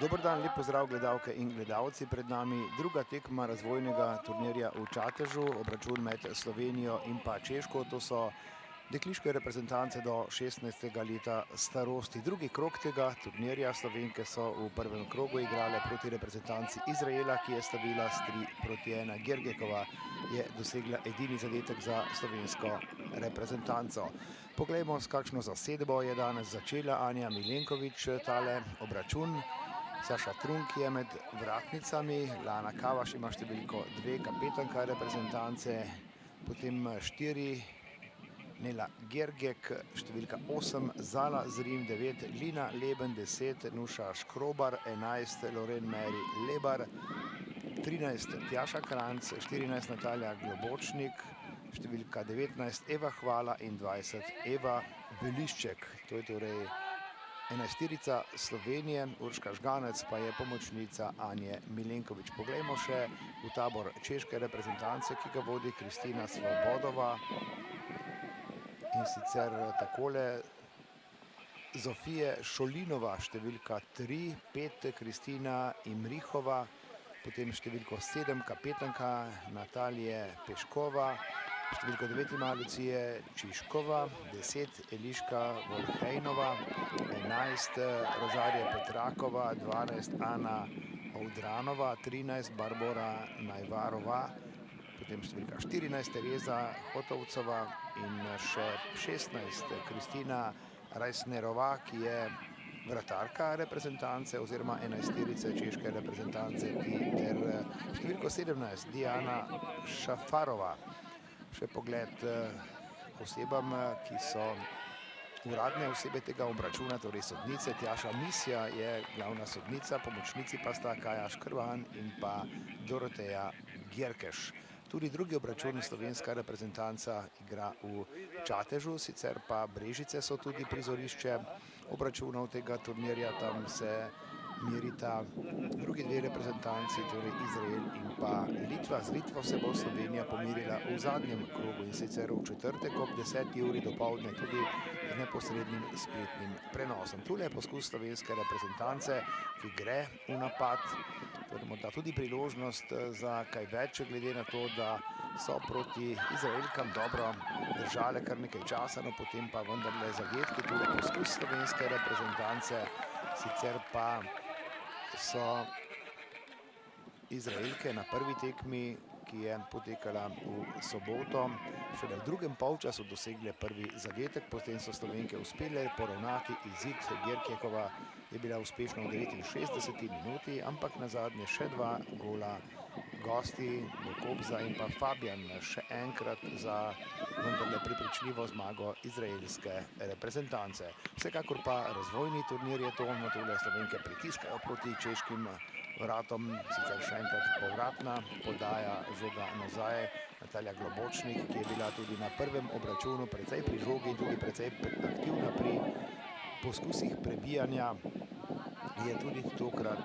Dober dan, lep pozdrav gledalke in gledalci. Pred nami druga tekma razvojnega turnirja v Čatežu, obračun med Slovenijo in pa Češko. To so dekliške reprezentance do 16. leta starosti. Drugi krog tega turnirja. Slovenke so v prvem krogu igrale proti reprezentanci Izraela, ki je slavila s 3-1. Gergekova je dosegla edini zadetek za slovensko reprezentanco. Poglejmo, s kakšno zasedbo je danes začela Anja Milenkovič tale obračun. Saša Trunk je med vratnicami, Lana Kavaš ima številko 2, kapetanka reprezentance, potem 4, Nela Gergek, številka 8, Zala Zrim 9, Lina Leben 10, Nuša Škrobar 11, Loren Meri Lebar, 13, Tjaša Kranjc, 14, Natalija Globočnik, številka 19, Eva Hvala in 20, Eva Velišček. To je torej enajsterica Slovenije, Urška Žganec pa je pomočnica Anje Milenkovič. Poglejmo še v tabor češke reprezentance, ki ga vodi Kristina Svobodova. In sicer takole: Zofije Šolinova, številka 3, 5, Kristina Imrihova, potem številko 7, kapetanka Natalije Peškova, številko 9 ima Lucije Čiškova, 10, Eliška Volhejnova, 11, Rozarija Petrakova, 12, Ana Ovdranova, 13, Barbora Najvarova, potem številka 14, Tereza Hotovcova in še 16, Kristina Rajsnerova, ki je vratarka reprezentance oziroma enajsterice češke reprezentance, ter številko 17, Diana Šafarova. Še pogled osebam, ki so uradne osebe tega obračuna, torej sodnice. Tjaša Misja je glavna sodnica, pomočnici pa sta Kaja Škrvan in pa Doroteja Gjerkeš. Tudi drugi obračun slovenska reprezentanca igra v Čatežu, sicer pa Brežice so tudi prizorišče obračunov tega turnirja. Tam se merita drugi dve reprezentanci, torej Izrael in pa Litva. Z Litvo se bo Slovenija pomerila v zadnjem krogu, in sicer v četrtek ob 10. uri dopoldne, tudi z neposrednim spletnim prenosom. Tule je poskus slovenske reprezentance, ki gre v napad. To je morda tudi priložnost za kaj več, glede na to, da so proti Izraelkam dobro držale kar nekaj časa, no potem pa vendarle zadetki. Tule poskus slovenske reprezentance, sicer pa so Izraelke na prvi tekmi, ki je potekala v soboto, šele v drugem polčasu dosegle prvi zadetek, potem so Slovenke uspele poravnati izid. Gerkekova je bila uspešna v 69. minuti, ampak nazadnje še dva gola gosti, Dokobza in pa Fabijan, še enkrat za vendarle prepričljivo zmago izraelske reprezentance. Vsekakor pa razvojni turnir je to, no tule Slovenke pritiskajo proti češkim vratom, sicer še enkrat povratna podaja, žoga nazaj. Natalija Globočnik, ki je bila tudi na prvem obračunu precej pri žogi in tudi precej aktivna pri poskusih prebijanja, je tudi tokrat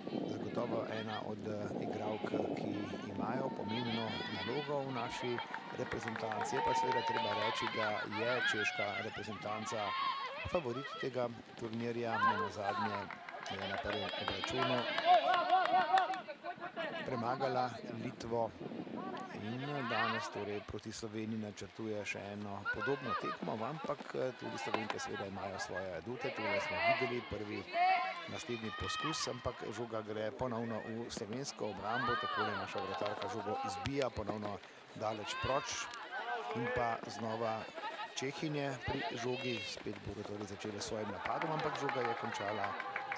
zagotovo ena od igralk, ki imajo pomembno nalogo v naši reprezentanci. Je pa seveda treba reči, da je češka reprezentanca favorit tega turnirja. Nenazadnje je na prvem obračunu premagala Litvo in danes torej proti Sloveniji načrtuje še eno podobno tekmo, ampak tudi Slovenke seveda imajo svoje adute. Tule smo videli prvi naslednji poskus, ampak žoga gre ponovno v slovensko obrambo. Takole naša vratarka žogo izbija ponovno daleč proč in pa znova Čehinje pri žogi. Spet bodo torej začele s svojim napadom, ampak žoga je končala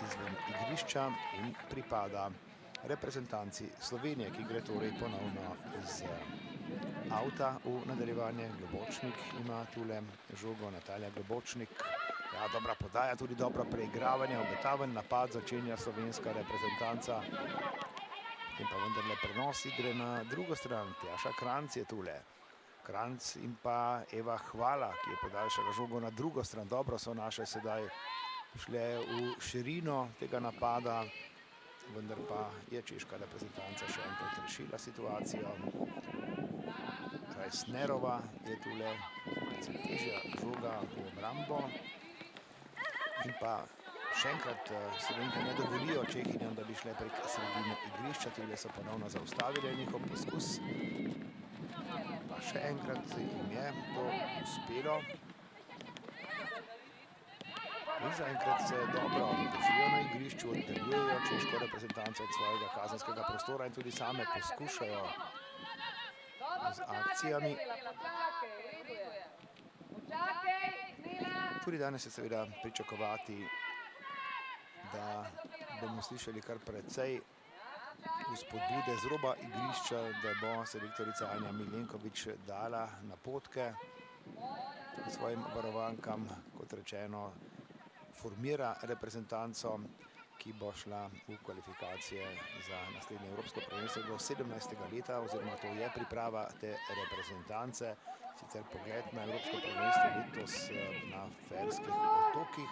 izven igrišča in pripada reprezentanci Slovenije, ki gre torej ponovno iz avta v nadaljevanje. Globočnik ima tule žogo, Natalija Globočnik. Ja, dobra podaja, tudi dobro preigravanje, obetaven napad začenja slovenska reprezentanca. Potem pa vendarle prenos igre na drugo stran. Tjaša Kranjc je tule. Kranjc in pa Eva Hvala, ki je podaljšala žogo na drugo stran. Dobro so naše sedaj šle v širino tega napada, vendar pa je češka reprezentanca še enkrat rešila situacijo. Rajsnerova je tule, težja žoga v obrambo. In pa še enkrat Slovenke ne dovolijo Čehinjam, da bi šle prek sredine igrišča, tudi so ponovno zaustavili njihov poskus. Pa še enkrat jim je to uspelo. In zaenkrat se dobro držijo na igrišču, oddaljujejo češko reprezentanco od svojega kazenskega prostora in tudi same poskušajo z akcijami. Tudi danes je seveda pričakovati, da bomo slišali kar precej vzpodbude z roba igrišča, da bo selektorica Anja Milenković dala napotke svojim varovankam, kot rečeno, formira reprezentanco, ki bo šla v kvalifikacije za naslednje evropsko prvenstvo do 17. leta, oziroma to je priprava te reprezentance. Sicer pogled na evropsko prvenstvo letos na Ferskih otokih.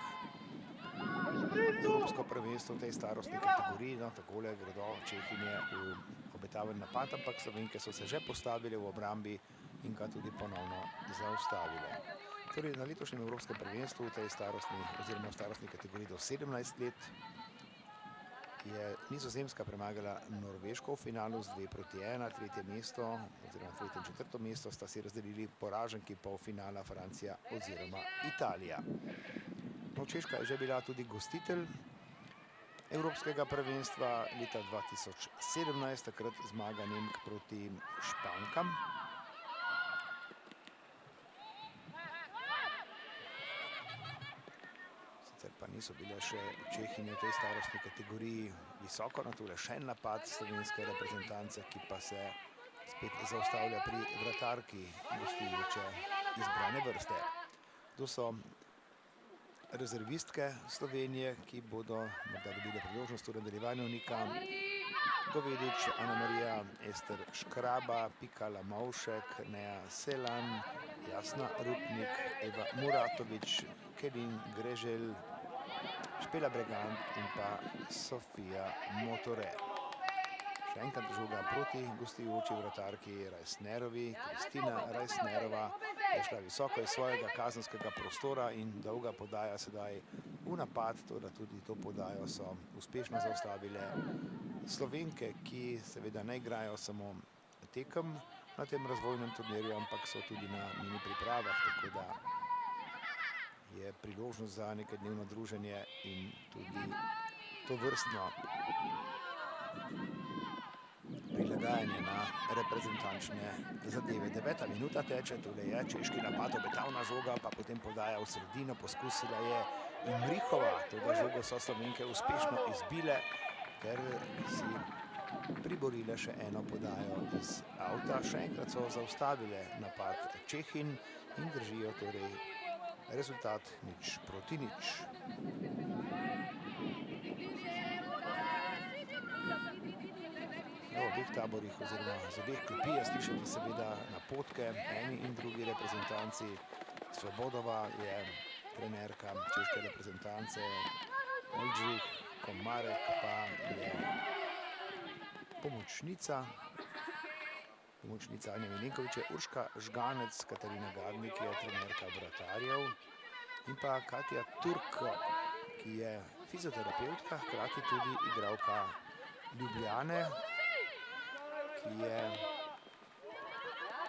Evropsko prvenstvo v tej starostni kategoriji, no takole gredo Čehinje v obetaven napad, ampak Slovenke so se že postavile v obrambi in ga tudi ponovno zaustavile. Torej, na letošnjem evropskem prvenstvu v tej starostni oziroma v starostni kategoriji do 17 let je Nizozemska premagala Norveško v finalu z 2-1, tretje mesto oziroma tretje in četrto mesto sta si razdelili poraženki polfinala Francija oziroma Italija. No, Češka je že bila tudi gostitelj evropskega prvenstva leta 2017, takrat zmaga Nemk proti Špankam. Sicer pa niso bile še Čehinje v tej starostni kategoriji visoko, na tole še en napad slovenske reprezentance, ki pa se spet zaustavlja pri vratarki gostujoče izbrane vrste. To so rezervistke Slovenije, ki bodo morda dobile priložnost v nadaljevanju. Nika Govedič, Anamarija Ester Škraba, Pika Lamovšek, Neja Selan, Jasna Rupnik, Eva Muratovič, Kelin Greželj, Špela Bregant in pa Sofija Motore. Še enkrat žoga proti gostujoči vratarki Rajsnerovi. Kristina Rajsnerova je šla visoko iz svojega kazenskega prostora in dolga podaja sedaj v napad, toda tudi to podajo so uspešno zaustavile Slovenke, ki seveda ne igrajo samo tekem na tem razvojnem turnirju, ampak so tudi na mini pripravah, tako da je priložnost za nekajdnevno druženje in tudi tovrstno prilagajanje na reprezentančne zadeve. 9. minuta teče, tole je češki napad, obetavna žoga, pa potem podaja v sredino, poskusila je Imrihova, toda žogo so Slovenke uspešno izbile, ker si priborile še eno podajo iz avta. Še enkrat so zaustavile napad Čehin in držijo torej rezultat 0-0. V obeh taborih oziroma z obeh klopi je slišati seveda napotke eni in drugi reprezentanci. Svobodova je trenerka češke reprezentance, Oldřich Komarek pa je pomočnica Anja Milenković, Urška Žganec, Katarina Gadnik je trenerka vratarjev in pa Katja Turk, ki je fizioterapeutka, hkrati tudi igralka Ljubljane, ki je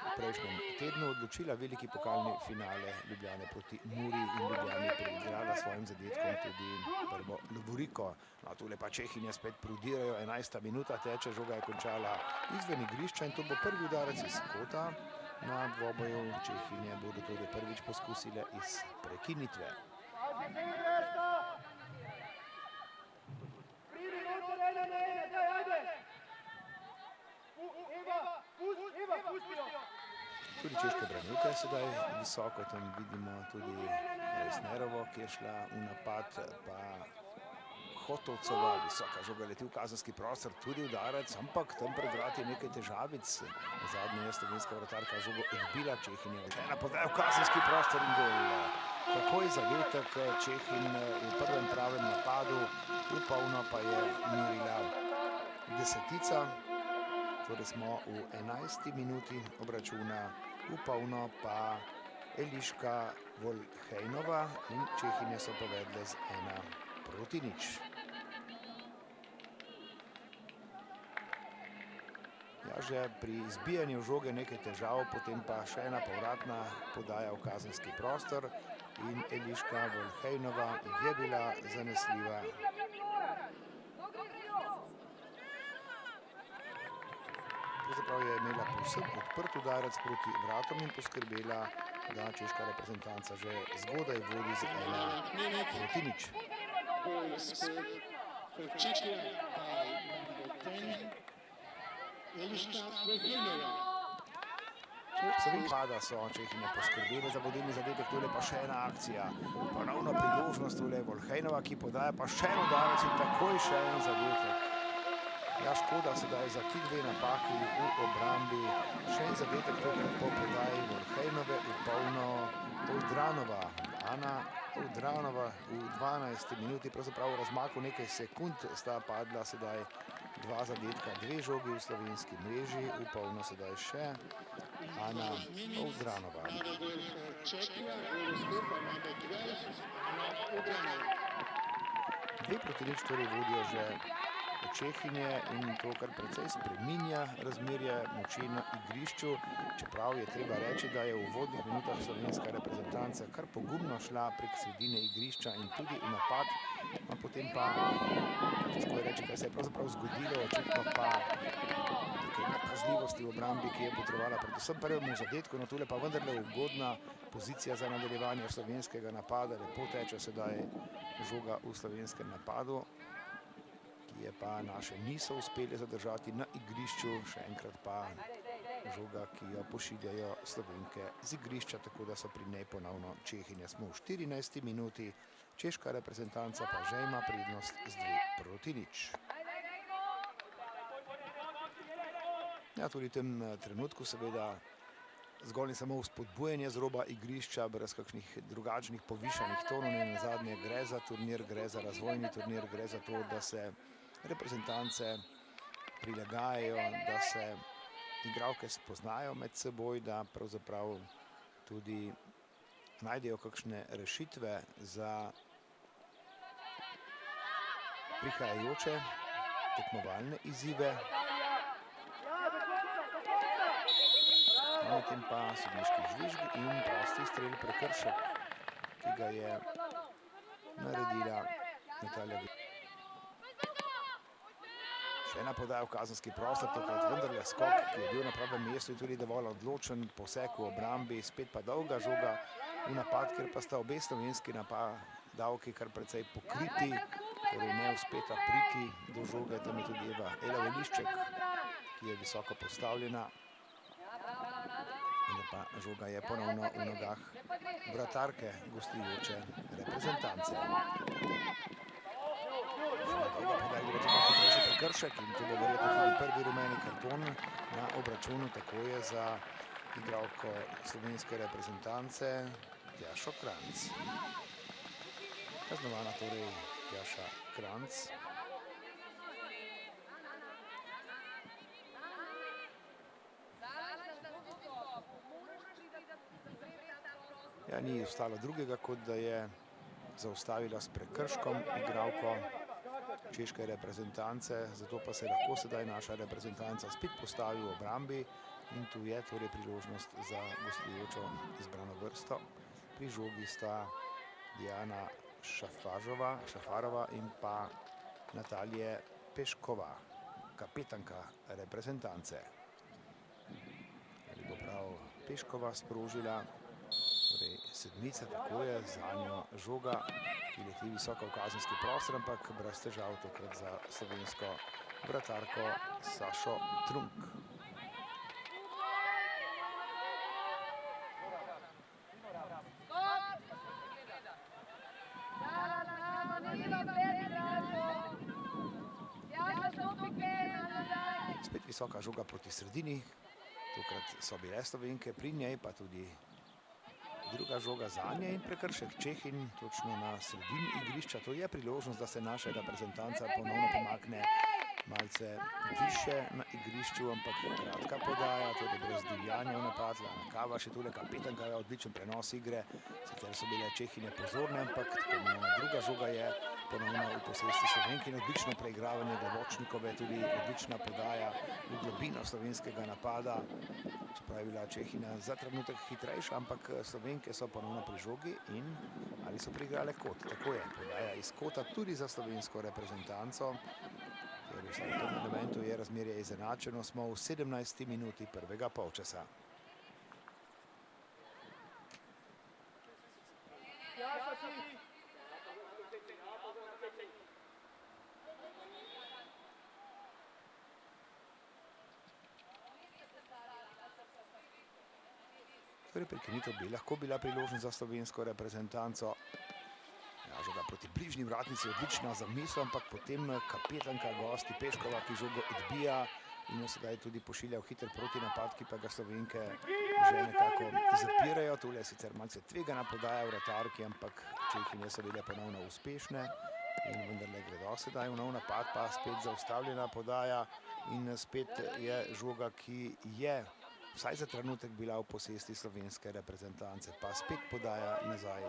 v prejšnjem tednu odločila veliki pokalni finale Ljubljane proti Muri in Ljubljani preigrala svojim zadetkom tudi prvo lovoriko. No, tule pa Čehinje spet prodirajo, 11. minuta teče, žoga je končala izven igrišča in to bo prvi udarec iz kota na dvoboju. Čehinje bodo torej prvič poskusile iz prekinitve. Tudi češke branilke sedaj visoko, tam vidimo tudi Rajsnerovo, ki je šla v napad, pa Hotovcova, visoka žoga leti v kazenski prostor, tudi udarec, ampak tam pred vrati je nekaj težavic. Zadnje je slovenska vratarka žogo odbila, Čehinje ena podaja v kazenski prostor in gol. Takoj zadetek Čehin v prvem pravem napadu, v polno pa je merila desetica. Torej smo v 11. minuti obračuna, v polno pa Eliška Volhejnova in Čehinje so povedle z 1-0. Ja, že pri izbijanju žoge nekaj težav, potem pa še ena povratna podaja v kazenski prostor in Eliška Volhejnova je bila zanesljiva. Pravzaprav je imela povsem odprt udarec proti vratom in poskrbela, da češka reprezentanca že zgodaj vodi z 1-0. Seveda da so Čehinje poskrbeli za vodilni zadetek, tole pa še ena akcija. Ponovno priložnost tole Volhejnova, ki podaja pa še en udarec in takoj še en zadetek. Ja, škoda sedaj za ti dve napaki v obrambi. Še en zadetek tokrat po podaji Volhejnove v polno Oudranova. Ana Oudranova v 12. minuti, pravzaprav v razmaku nekaj sekund sta padla sedaj dva zadetka, dve žogi v slovenski mreži, v polno sedaj še Ana Oudranova. 2-0 torej vodijo že Čehinje in to kar precej spreminja razmerje moči na igrišču, čeprav je treba reči, da je v uvodnih minutah slovenska reprezentanca kar pogumno šla prek sredine igrišča in tudi v napad, a potem pa, težko je reči, kaj se je pravzaprav zgodilo, očitno pa nekaj nepazljivosti v obrambi, ki je potrebovala predvsem prvemu zadetku, no tule pa vendarle ugodna pozicija za nadaljevanje slovenskega napada, lepo teče sedaj žoga v slovenskem napadu, ki je pa naše niso uspeli zadržati na igrišču, še enkrat pa žoga, ki jo pošiljajo Slovenke z igrišča, tako da so pri njej ponovno Čehinje. Smo v 14. minuti, češka reprezentanca pa že ima prednost z 2-0. Ja, tudi v tem trenutku seveda zgolj in samo vzpodbujanje z roba igrišča, brez kakšnih drugačnih povišanih tonov, in nazadnje gre za turnir, gre za razvojni turnir, gre za to, da se reprezentance prilagajajo, da se igralke spoznajo med seboj, da pravzaprav tudi najdejo kakšne rešitve za prihajajoče tekmovalne izzive. Medtem pa sodniški žvižg in prosti strel, prekršek, ki ga je naredila Natalija. Še ena podaja v kazenski prostor, tokrat vendarle skok, ki je bil na pravem mestu in tudi dovolj odločen poseg v obrambi, spet pa dolga žoga v napad, ker pa sta obe slovenski napadalki kar precej pokriti, torej ne uspeta priti do žoge, tam je tudi Ela Velišček, ki je visoko postavljena. Vendar pa žoga je ponovno v nogah vratarke gostujoče reprezentance. Prekršek in to bo verjetno tudi prvi rumeni karton na obračunu, tako je za igralko slovenske reprezentance Tjašo Kranjc. Kaznovana torej Tjaša Kranjc. Ja, ni ostalo drugega, kot da je zaustavila s prekrškom igralko češke reprezentance, zato pa se lahko sedaj naša reprezentanca spet postavi v obrambi in tu je torej priložnost za gostujočo izbrano vrsto. Pri žogi sta Diana Šafarova in pa Natalija Peškova, kapetanka reprezentance. Ali bo prav Peškova sprožila, torej sedmica, tako je za njo žoga, ki leti visoko v kazenski prostor, ampak brez težav tokrat za slovensko vratarko Sašo Trunk. Spet visoka žoga proti sredini, tokrat so bile Slovenke, pri njej pa tudi druga žoga zanje in prekršek Čehin točno na sredini igrišča. To je priložnost, da se naša reprezentanca ponovno pomakne malce više na igrišču, ampak kratka podaja, tudi brez divjanja v napad. Lana Kava še tule, kapetanka je odličen prenos igre, sicer so bile Čehinje pozorne, ampak druga žoga je ponovno v posesti Slovenki in odlično preigravanje Globočnikove, tudi odlična podaja v globino slovenskega napada, čeprav je bila Čehinja za trenutek hitrejša, ampak Slovenke so ponovno pri žogi in ali so preigrale kot. Tako je, podaja iz kota tudi za slovensko reprezentanco, ker v tem elementu je razmerje izenačeno, smo v 17. minuti prvega polčasa. Torej prekinitev bi lahko bila priložnost za slovensko reprezentanco. Žoga proti bližnji vratnici je odlična za misel, ampak potem kapetanka gosti Peškova, ki žogo odbija in jo sedaj tudi pošilja v hiter protinapad, ki pa ga Slovenke že nekako zapirajo. Tule je sicer malce tvegana podaja vratarki, ampak Čehinje so bile ponovno uspešne in vendarle gredo sedaj v nov napad, pa spet zaustavljena podaja in spet je žoga, ki je vsaj za trenutek bila v posesti slovenske reprezentance, pa spet podaja nazaj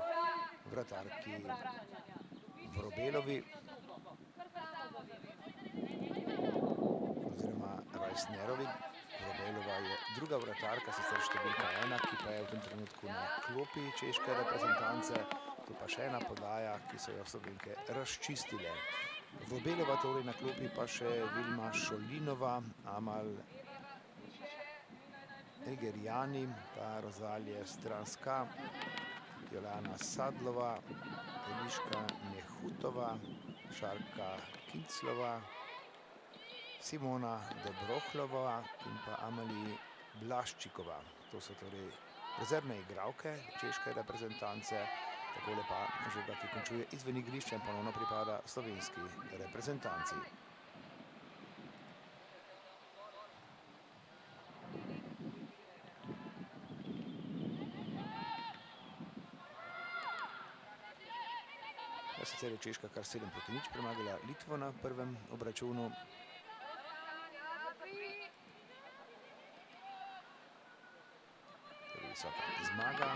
vratarki Vrobelovi oziroma Rajsnerovi. Vrobelova je druga vratarka, sicer številka 1, ki pa je v tem trenutku na klopi češke reprezentance. Tu pa še ena podaja, ki so jo Slovenke razčistile. Vrobelova torej na klopi, pa še Vilma Šolinova, Amal Egerjani, pa Rozalije Stranska, Jolana Sadlova, Eliška Nehutova, Šarka Kinclova, Simona Dobrohlova in pa Amalij Blaščikova. To so torej rezervne igralke češke reprezentance. Takole pa žoga, ki končuje izven igrišča in ponovno pripada slovenski reprezentanci. Sicer je Češka kar 7-0 premagala Litvo na prvem obračunu. Visoka zmaga.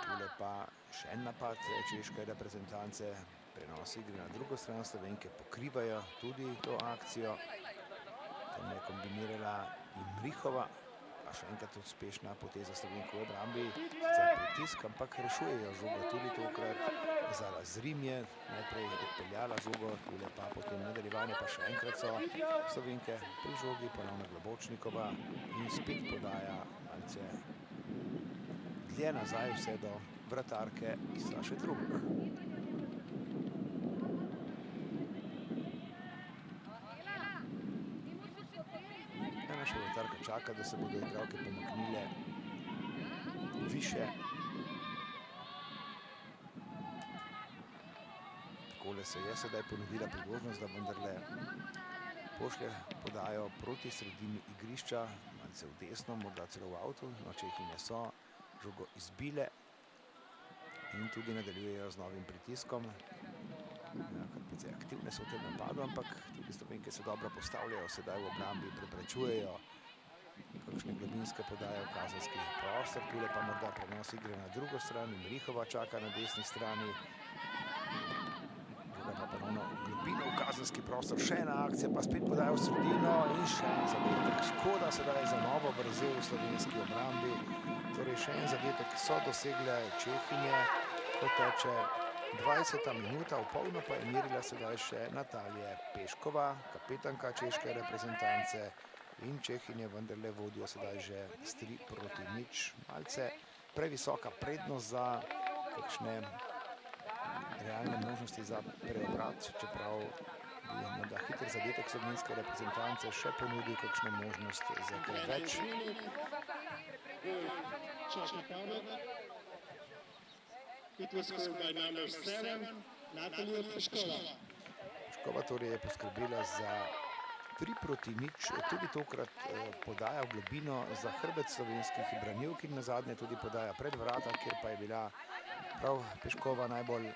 Tule pa še en napad češke reprezentance. Prenos igre na drugo stran, Slovenke pokrivajo tudi to akcijo. Tam je kombinirala Imrihova. Pa še enkrat uspešna poteza Slovenko v obrambi, sicer pritisk, ampak rešujejo žogo tudi tokrat. Zala Zrim je najprej odpeljala žogo, tule pa potem nadaljevanje, pa še enkrat so Slovenke pri žogi, ponovno Globočnikova in spet podaja malce dlje nazaj vse do vratarke Saše Trunk. Naša vratarka čaka, da se bodo igralke pomaknile više. Takole se je sedaj ponudila priložnost, da vendarle pošlje podajo proti sredini igrišča, malce v desno, morda celo v avtu, no Čehinje so žogo izbile in tudi nadaljujejo z novim pritiskom. Kar precej aktivne so v tem napadu, ampak tudi Slovenke se dobro postavljajo sedaj v obrambi, preprečujejo kakšne globinske podaje v kazenski prostor. Tule pa morda prenos igre na drugo stran, Imrihova čaka na desni strani. Žoga pa ponovno globino v kazenski prostor, še ena akcija, pa spet podaja v sredino in še en zadetek. Škoda sedaj za novo vrzel v slovenski obrambi. Torej še en zadetek so dosegle Čehinje, ko teče 20. minuta, v polno pa je merila sedaj še Natalija Peškova, kapetanka češke reprezentance, in Čehinje vendarle vodijo sedaj že s 3-0. Malce previsoka prednost za kakšne realne možnosti za preobrat, čeprav bi morda hiter zadetek slovenske reprezentance še ponudil kakšno možnost za kaj več. Peškova torej je poskrbela za 3-0, tudi tokrat podaja v globino za hrbet slovenskih branilk in nazadnje tudi podaja pred vrata, kjer pa je bila prav Peškova najbolj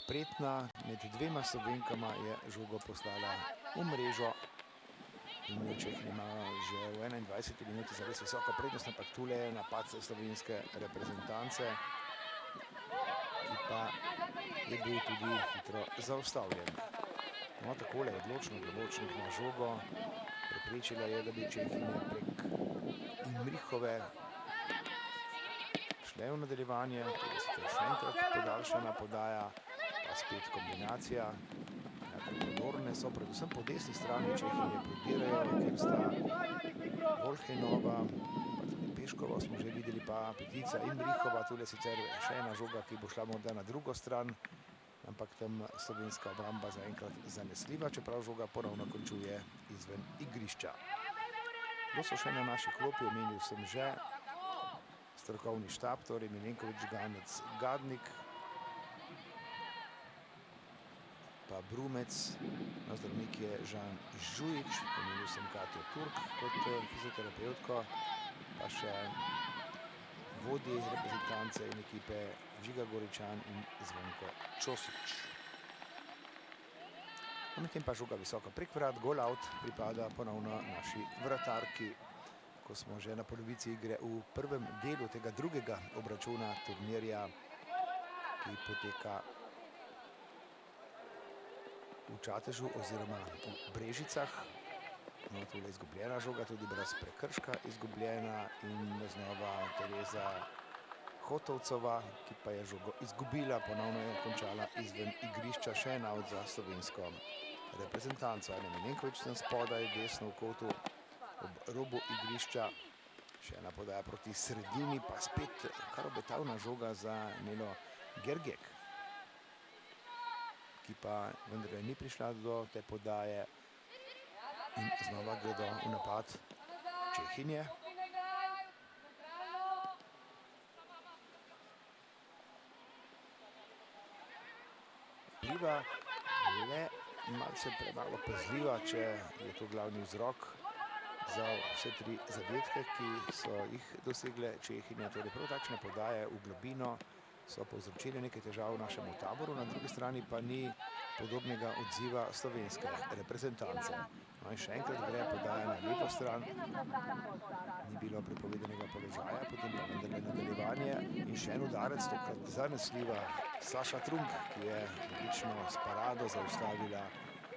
spretna, med dvema Slovenkama je žogo poslala v mrežo. In Čehinja ima že v 21. minuti zares visoko prednost, ampak tule je napad slovenske reprezentance, ki pa je bil tudi hitro zaustavljen. No, takole je odločno Globočnik na žogo. Preprečila je, da bi Čehinje prek Imrihove šle v nadaljevanje. Tudi sicer še enkrat podaljšana podaja, pa spet kombinacija. Prodorne so predvsem po desni strani Čehinje prodirajo, kjer sta Volhejnova, pa tudi Peškova smo že videli, pa Petica Imrihova. Tule sicer še ena žoga, ki bo šla morda na drugo stran, ampak tam slovenska obramba zaenkrat zanesljiva, čeprav žoga ponovno končuje izven igrišča. Kdo so še na naši klopi, omenil sem že strokovni štab, torej Milenkovič, Ganec, Gadnik, pa Brumec, zdravnik je Žan Žujič, omenil sem Katjo Turk kot fizioterapevtko, pa še vodi reprezentance in ekipe Žiga Goričan in Zvonko Čosič. Medtem pa žoga visoko prek vrat, gol out pripada ponovno naši vratarki. Ko smo že na polovici igre v prvem delu tega drugega obračuna turnirja, ki poteka v Čatežu oziroma v Brežicah. No, tule je izgubljena žoga, tudi brez prekrška izgubljena in znova Tereza Hotovcova, ki pa je žogo izgubila, ponovno je končala izven igrišča. Še en out za slovensko reprezentanco. Anja Milenkovič tam spodaj, desno v kotu ob robu igrišča. Še ena podaja proti sredini, pa spet kar obetavna žoga za Nelo Gergek, ki pa vendar ni prišla do te podaje. In znova gredo v napad Čehinje. Pliva le malce premalo pazljiva, če je to glavni vzrok za vse tri zadetke, ki so jih dosegle Čehinje. Torej prav takšne podaje v globino so povzročile nekaj težav našemu taboru, na drugi strani pa ni podobnega odziva slovenske reprezentance. No in še enkrat gre podaja na levo stran, ni bilo prepovedanega položaja, potem pa vendarle nadaljevanje in še en udarec, tokrat zanesljiva Saša Trunk, ki je odlično s parado zaustavila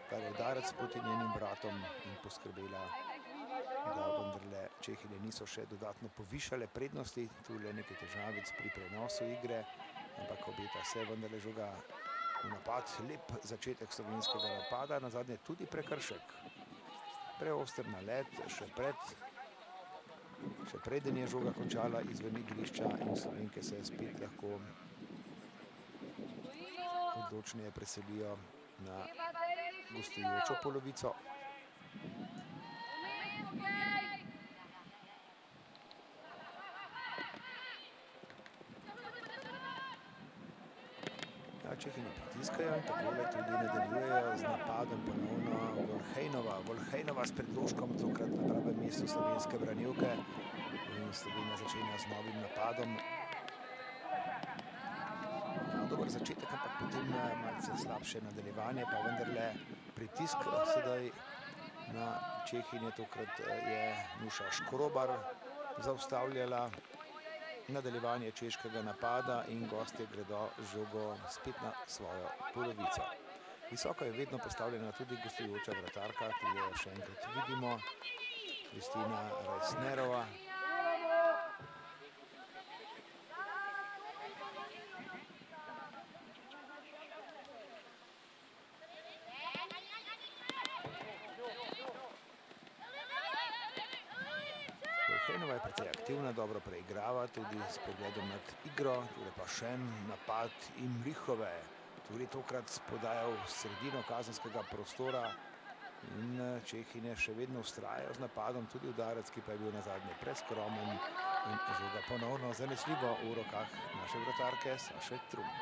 ta udarec proti njenim vratom in poskrbela, da vendarle Čehinje niso še dodatno povišale prednosti. Tule nekaj težavic pri prenosu igre, ampak obeta se vendarle žoga v napad. Lep začetek slovenskega napada, nazadnje tudi prekršek. Preoster nalet, še preden je žoga končala izven igrišča in Slovenke se spet lahko odločneje preselijo na gostujočo polovico. Čehinje pritiskajo in takole tudi nadaljujejo z napadom ponovno Volhejnova. Volhejnova s predložkom, tokrat na pravem mestu slovenske branilke, in Slovenija začenja z novim napadom. Dober začetek, ampak potem malce slabše nadaljevanje, pa vendarle pritisk sedaj na Čehinje. Tokrat je Nuša Škrobar zaustavljala nadaljevanje češkega napada in gostje gredo žogo spet na svojo polovico. Visoko je vedno postavljena tudi gostujoča vratarka, ki jo še enkrat vidimo, Kristina Rajsnerova. Volhejnova je precej aktivna, dobro preigrava tudi s pogledom nad igro. Tule pa še en napad Imrihove. Tudi tokrat podajal v sredino kazenskega prostora in Čehinje še vedno vztrajajo z napadom. Tudi udarec, ki pa je bil nazadnje preskromen, in žoga ponovno zanesljivo v rokah naše vratarke Saše Trunk.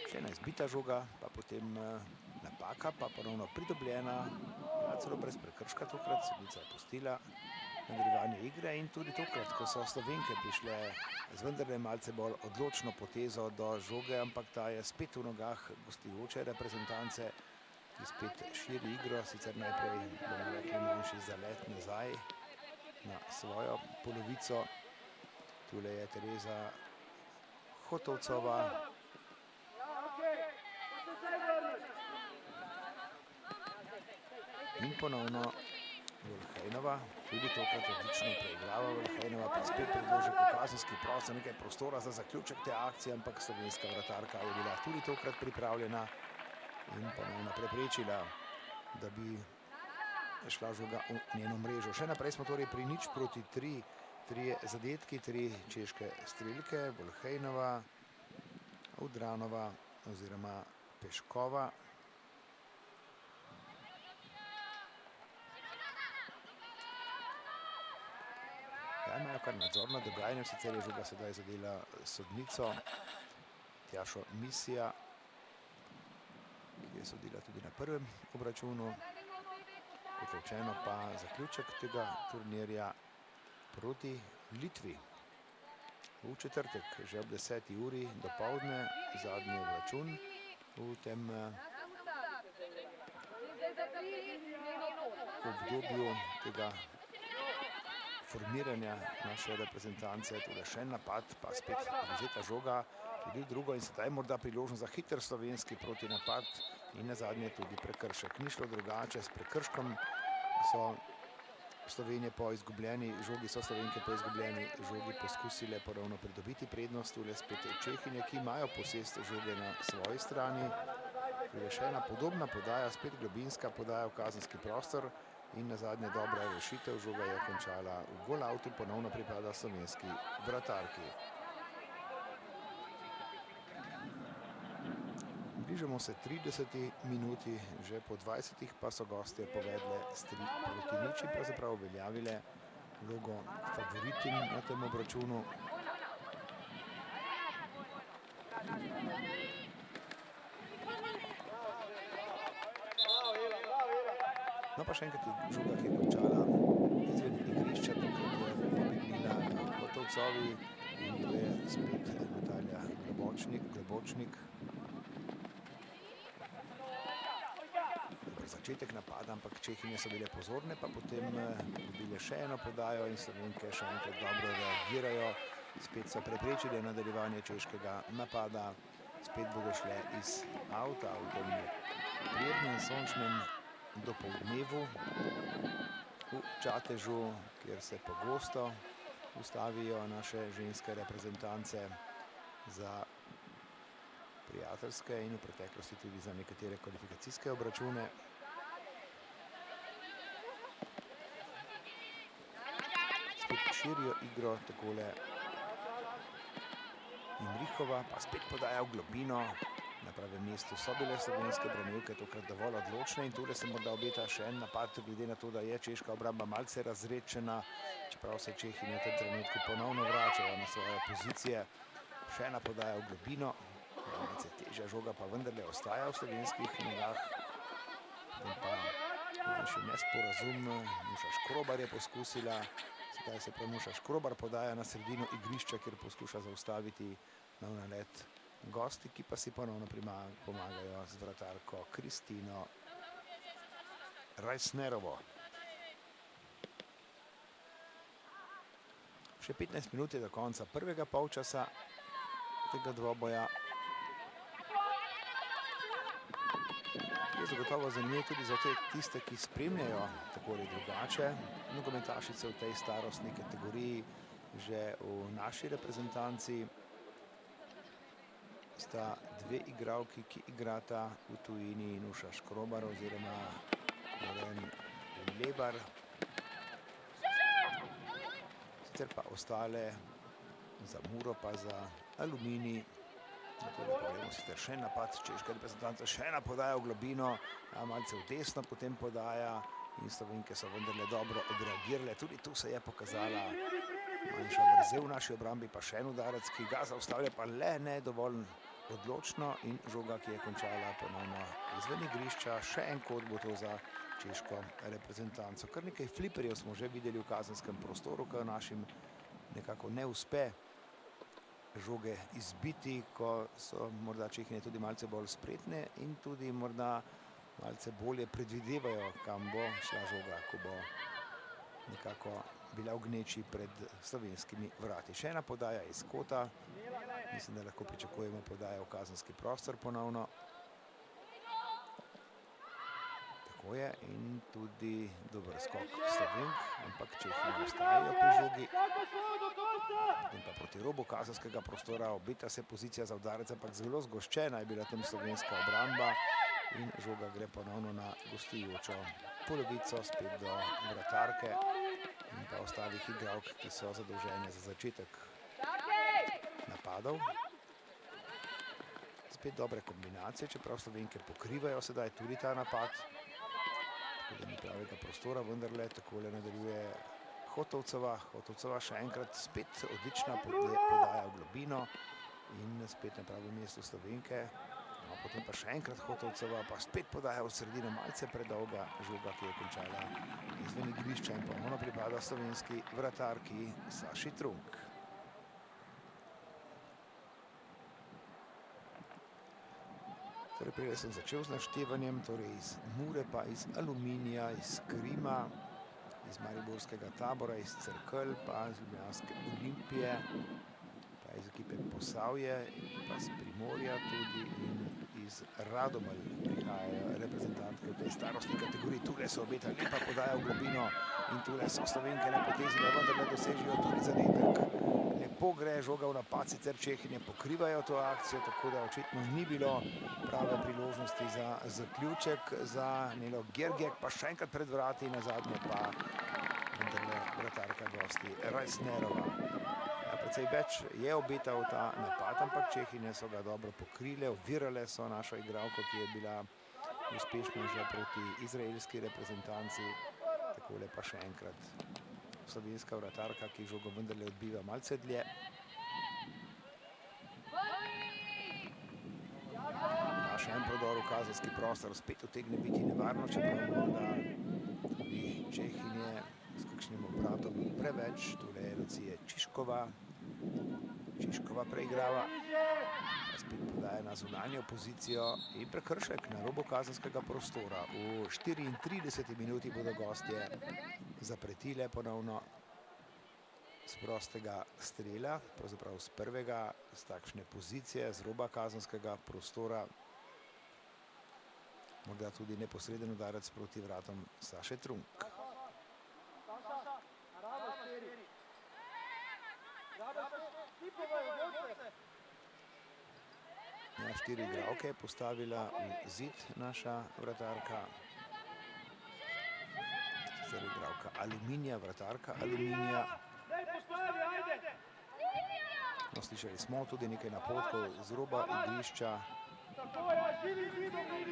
Še ena izbita žoga, pa potem napad napaka pa ponovno pridobljena, celo brez prekrška tokrat, sodnica je pustila nadaljevanje igre in tudi tokrat, ko so Slovenke prišle z vendarle malce bolj odločno potezo do žoge, ampak ta je spet v nogah gostujoče reprezentance, ki spet širi igro, sicer najprej bomo rekli manjši zalet nazaj na svojo polovico. Tule je Tereza Hotovcova. In ponovno Volhajnova, tudi tokrat odlično preigrava Volhajnova, pa spet predloži v kazenski prostor, nekaj prostora za zaključek te akcije, ampak slovenska vratarka je bila tudi tokrat pripravljena in ponovno preprečila, da bi šla žoga v njeno mrežo. Še naprej smo torej pri 0:3, 3 zadetki, 3 češke strelke, Volhajnova, Udranova oziroma Peškova. Imajo kar nadzorno dogajanje, sicer je žoga sedaj zadela sodnico Tjašo Misija, ki je sodila tudi na prvem obračunu. Kot rečeno pa zaključek tega turnirja proti Litvi. V četrtek, že ob 10. uri dopoldne, zadnji obračun v tem obdobju tega formiranja naše reprezentance. Tule še napad, pa spet vzeta žoga, tudi drugo in sedaj morda priložnost za hiter slovenski protinapad in nazadnje tudi prekršek. Ni šlo drugače, s prekrškom so Slovenke po izgubljeni žogi poskusile ponovno pridobiti prednost. Tule spet Čehinje, ki imajo posest žoge na svoji strani. Tule še ena podobna podaja, spet globinska podaja v kazenski prostor. In nazadnje dobra rešitev, žoga je končala v golavtu, ponovno pripada slovenski vratarki. Bližamo se 30. minuti, že po 20 pa so gostje povedle s 3:0 in pravzaprav uveljavile vlogo favoritin na tem obračunu. No pa še enkrat žoga, ki je končala izven igrišča, takrat je pobegnila Hotovcovi in to je spet Natalija Globočnik. Dober začetek napada, ampak Čehinje so bile pozorne, pa potem dobile še eno podajo in Slovenke še enkrat dobro reagirajo. Spet so preprečili nadaljevanje češkega napada, spet bodo šle iz avta v tem prijetnem sončnem dopoldnevu v Čatežu, kjer se pogosto ustavijo naše ženske reprezentance za prijateljske in v preteklosti tudi za nekatere kvalifikacijske obračune. Spet širijo igro takole Imrihova, pa spet podaja v globino. Na pravem mestu so bile slovenske branilke tokrat dovolj odločne in tule se morda obeta še en napad, glede na to, da je češka obramba malce razredčena, čeprav se Čehinje v tem trenutku ponovno vračajo na svoje pozicije. Še ena podaja v globino, malce težja žoga pa vendarle ostaja v slovenskih nogah. In pa manjši nesporazum, Nuša Škrobar je poskusila, sedaj se pa Nuša Škrobar podaja na sredino igrišča, kjer poskuša zaustaviti nov nalet gosti, ki pa si ponovno pomagajo z vratarko Kristino Rajsnerovo. Še 15 minut je do konca prvega polčasa tega dvoboja. Je zagotovo zanimivo tudi za tiste, ki spremljajo tako ali drugače nogometašice v tej starostni kategoriji. Že v naši reprezentanci sta dve igralki, ki igrata v tujini, Nuša Škrobar oziroma Alen Lebar. Sicer pa ostale za Muro pa za Aluminij. Tole pogledamo sicer še napad češke reprezentance, še ena podaja v globino, malce v desno potem podaja in Slovenke so vendarle dobro odreagirale. Tudi tu se je pokazala manjša vrzel v naši obrambi, pa še en udarec, ki ga zaustavlja, pa le ne dovolj odločno in žoga, ki je končala ponovno izven igrišča. Še en kot bo to za češko reprezentanco. Kar nekaj fliperjev smo že videli v kazenskem prostoru, ko našim nekako ne uspe žoge izbiti, ko so morda Čehinje tudi malce bolj spretne in tudi morda malce bolje predvidevajo, kam bo šla žoga, ko bo nekako bila v gneči pred slovenskimi vrati. Še ena podaja iz kota. Mislim, da lahko pričakujemo podajo v kazenski prostor ponovno. Tako je in tudi dober skok Slovenk, ampak Čehinje ostajajo pri žogi. Potem pa proti robu kazenskega prostora obeta se pozicija za udarec, ampak zelo zgoščena je bila tam slovenska obramba in žoga gre ponovno na gostujočo polovico, spet do vratarke in pa ostalih igralk, ki so zadolžene za začetek napadov. Spet dobre kombinacije, čeprav Slovenke pokrivajo sedaj tudi ta napad. Tako da ni pravega prostora, vendarle takole nadaljuje Hotovcova. Hotovcova še enkrat spet odlična podaja v globino in spet na pravem mestu Slovenke. No, potem pa še enkrat Hotovcova, pa spet podaja v sredino, malce predolga žoga, ki je končala izven igrišča in ponovno pripada slovenski vratarki Saši Trunk. Torej, prej sem začel z naštevanjem, torej iz Mure, pa iz Aluminija, iz Krima, iz Mariborskega Tabora, iz Cerkelj, pa iz Ljubljanske Olimpije, pa iz ekipe Posavje, pa iz Primorja tudi in iz Radomelj prihajajo reprezentantke v tej starostni kategoriji. Tule se obeta lepa podaja v globino in tule so Slovenke na potezi, da vendarle dosežijo tudi zadetek. Lepo gre žoga v napad, sicer Čehinje pokrivajo to akcijo, tako da očitno ni bilo prave priložnosti za zaključek za Nelo Gergek, pa še enkrat pred vrati, nazadnje pa vendarle vratarka gosti Rajsnerova. Precej več je obetal ta napad, ampak Čehinje so ga dobro pokrile, ovirale so našo igralko, ki je bila uspešna že proti izraelski reprezentanci. Takole pa še enkrat slovenska vratarka, ki žogo vendarle odbiva malce dlje. Pa še en prodor v kazenski prostor, spet utegne biti nevarno, čeprav morda tudi Čehinje s kakšnim obratom preveč. Tule je Lucije Čiškova. Čiškova preigrava, pa spet podaja na zunanjo pozicijo in prekršek na robu kazenskega prostora. V 34 minuti bodo gostje zapretile ponovno z prostega strela, pravzaprav z prvega, z takšne pozicije, z roba kazenskega prostora. Morda tudi neposreden udarec proti vratom Saše Trunk. Ja, 4 igralke je postavila v zid naša vratarka. Sicer igralka Aluminija, vratarka Aluminija. No, slišali smo tudi nekaj napotkov z roba igrišča,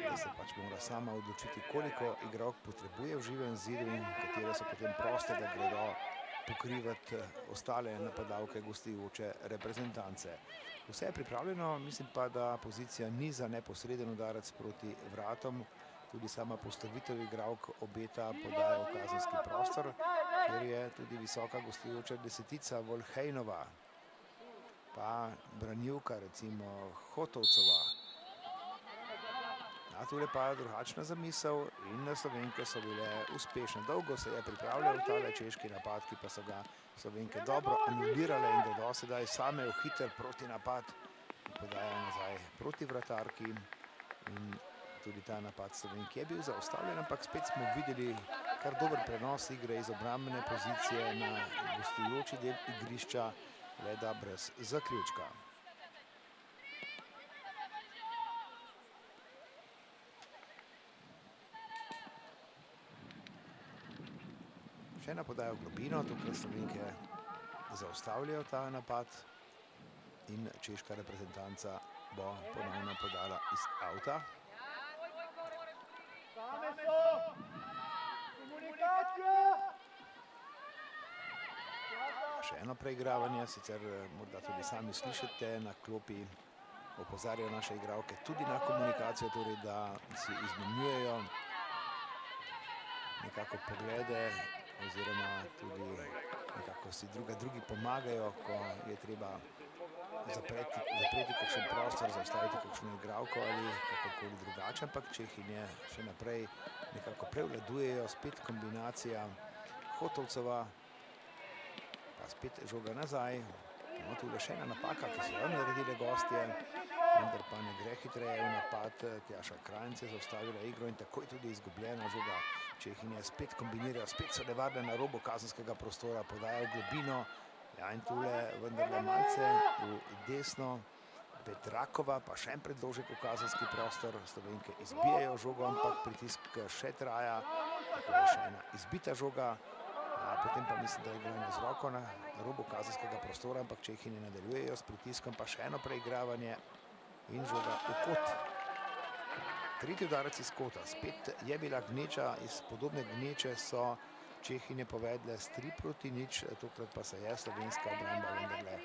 da se pač mora sama odločiti, koliko igralk potrebuje v živem zidu in katere so potem proste, da gredo pokrivati ostale napadalke gostujoče reprezentance. Vse je pripravljeno, mislim pa, da pozicija ni za neposreden udarec proti vratom. Tudi sama postavitev igralk obeta podajo v kazenski prostor, kjer je tudi visoka gostujoča desetica Volhejnova, pa branilka recimo Hotovcova. A tule pa drugačna zamisel in Slovenke so bile uspešne. Dolgo se je pripravljal tale češki napad, ki pa so ga Slovenke dobro anulirale in do sedaj same v hiter protinapad podajajo nazaj proti vratarki. In tudi ta napad Slovenke je bil zaustavljen, ampak spet smo videli kar dober prenos igre iz obrambne pozicije na gostujoči del igrišča, le da brez zaključka. Še ena podaja v globino, tukaj Slovenke zaustavljajo ta napad in češka reprezentanca bo ponovno podala iz avta. Še eno preigravanje, sicer morda tudi sami slišite na klopi opozarjajo naše igralke tudi na komunikacijo, torej da si izmenjujejo nekako poglede oziroma tudi nekako si drugi pomagajo, ko je treba zapreti kakšen prostor, zaustaviti kakšno igralko ali kakorkoli drugače, ampak Čehinje še naprej nekako prevladujejo, spet kombinacija Hotovcova, pa spet žoga nazaj. No, tule še ena napaka, ki so jo naredile gostje, vendar pa ne gre hitreje v napad. Tjaša Krajnc je zaustavila igro in takoj tudi izgubljena žoga. Čehinje spet kombinirajo, spet so nevarne na robu kazenskega prostora, podajo v globino. Ja, in tule vendarle malce v desno. Petrakova pa še en predložek v kazenski prostor. Slovenke izbijajo žogo, ampak pritisk še traja. Tako je še ena izbita žoga. Potem pa mislim, da je igranje z roko na robu kazenskega prostora, ampak Čehinje nadaljujejo s pritiskom, pa še eno preigravanje in žoga v kot. Tretji udarec iz kota. Spet je bila gneča, iz podobne gneče so Čehinje povedle s 3-0, tokrat pa se je slovenska obramba vendarle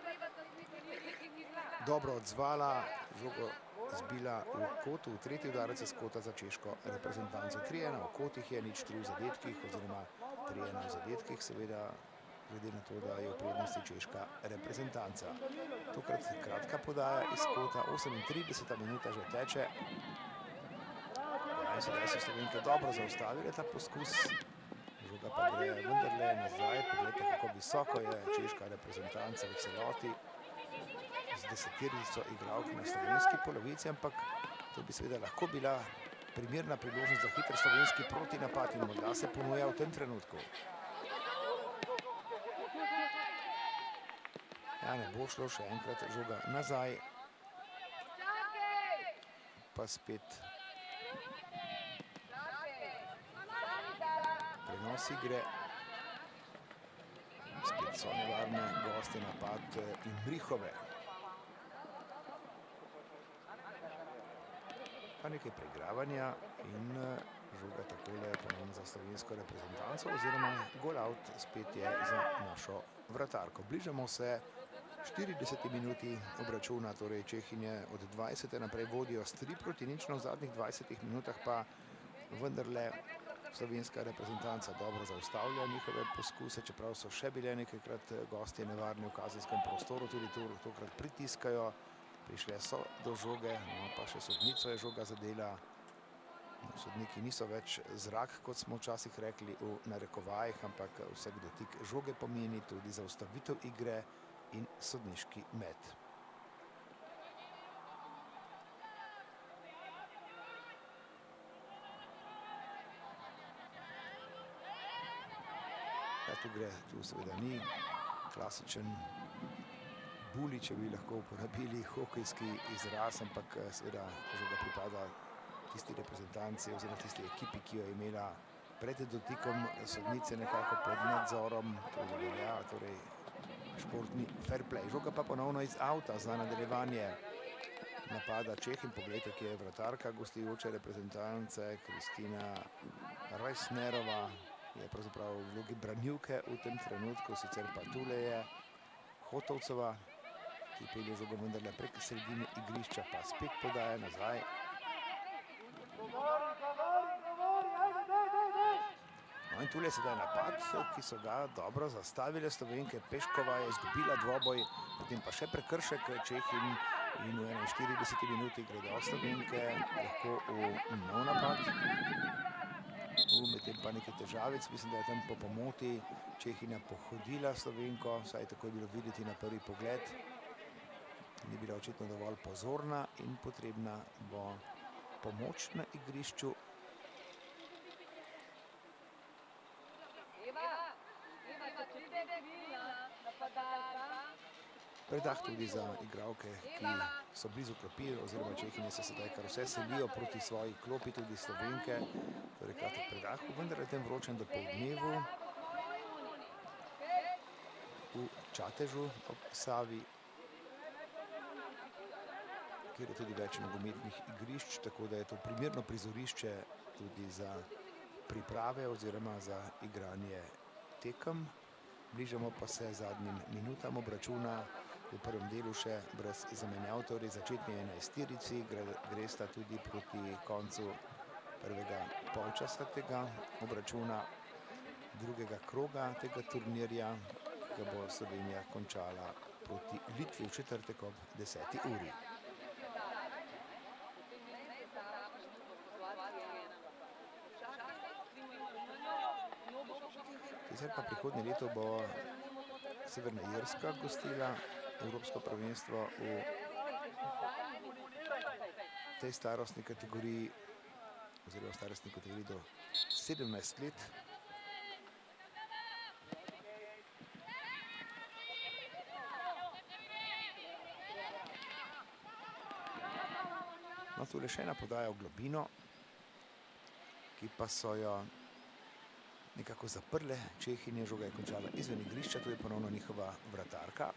dobro odzvala, žogo zbila v kotu, v tretji udarec iz kota za češko reprezentanco. 3-1 v kotih je, 0-3 v zadetkih, oziroma 3-1 v zadetkih, seveda glede na to, da je v prednosti češka reprezentanca. Tokrat kratka podaja iz kota, 38. minuta že teče. Ja, in sedaj so Slovenke dobro zaustavile ta poskus. Žoga pa gre vendarle nazaj. Poglejte, kako visoko je češka reprezentanca v celoti z deseterico igralk na slovenski polovici, ampak to bi seveda lahko bila primerna priložnost za hiter slovenski protinapad in morda se ponuja v tem trenutku. Ja, ne bo šlo, še enkrat žoga nazaj. Pa spet prenos igre. Spet so nevarne goste, napad Imrihove. Pa nekaj preigravanja in žoga takole ponovno za slovensko reprezentanco oziroma gol out spet je za našo vratarko. Bližamo se 40. minuti obračuna, torej Čehinje od 20. naprej vodijo s 3-0, v zadnjih 20 minutah pa vendarle slovenska reprezentanca dobro zaustavlja njihove poskuse, čeprav so še bile nekajkrat gostje nevarni v kazenskem prostoru, tudi tokrat pritiskajo. Prišle so do žoge, no pa še sodnico je žoga zadela. Sodniki niso več zrak, kot smo včasih rekli v narekovajih, ampak vsak dotik žoge pomeni tudi zaustavitev igre in sodniški met. Ja, tu seveda ni klasičen bully, če bi lahko uporabili hokejski izraz, ampak seveda žoga pripada tisti reprezentanci oziroma tisti ekipi, ki jo je imela pred dotikom sodnice nekako pod nadzorom. To velja, torej športni fair play. Žoga pa ponovno iz avta za nadaljevanje napada Čehin. Poglejte, ki je vratarka gostujoče reprezentance, Kristina Rajsnerova, je pravzaprav v vlogi branilke v tem trenutku, sicer pa tule je Hotovcova, ki pelje žogo vendarle prek sredine igrišča, pa spet podaja nazaj. No in tule je sedaj napad, ki so ga dobro zastavile Slovenke. Peškova je izgubila dvoboj, potem pa še prekršek Čehin in v 41. minuti gredo Slovenke lahko v nov napad. Medtem pa nekaj težavic, mislim, da je tam po pomoti Čehinja pohodila Slovenko, vsaj tako je bilo videti na prvi pogled. Ni bila očitno dovolj pozorna in potrebna bo pomoč na igrišču. Predah tudi za igralke, ki so blizu klopi, oziroma Čehinje se sedaj kar vse selijo proti svoji klopi, tudi Slovenke. Torej kratek predah, vendar je tem vročen dopoldnevu v Čatežu ob Savi, kjer je tudi več nogometnih igrišč, tako da je to primerno prizorišče tudi za priprave oziroma za igranje tekem. Bližamo pa se zadnjim minutam obračuna. v prvem delu še brez zamenjav, torej začetni 11-terici, gresta tudi proti koncu prvega polčasa tega obračuna drugega kroga tega turnirja, ki ga bo Slovenija končala proti Litvi v četrtek ob 10. uri. Sicer pa prihodnje leto bo Severna Irska gostila evropsko prvenstvo v tej starostni kategoriji, oziroma starostni kategoriji do 17 let. No, tule še ena podaja v globino, ki pa so jo nekako zaprle Čehinje. Žoga je končala izven igrišča, to je ponovno njihova vratarka.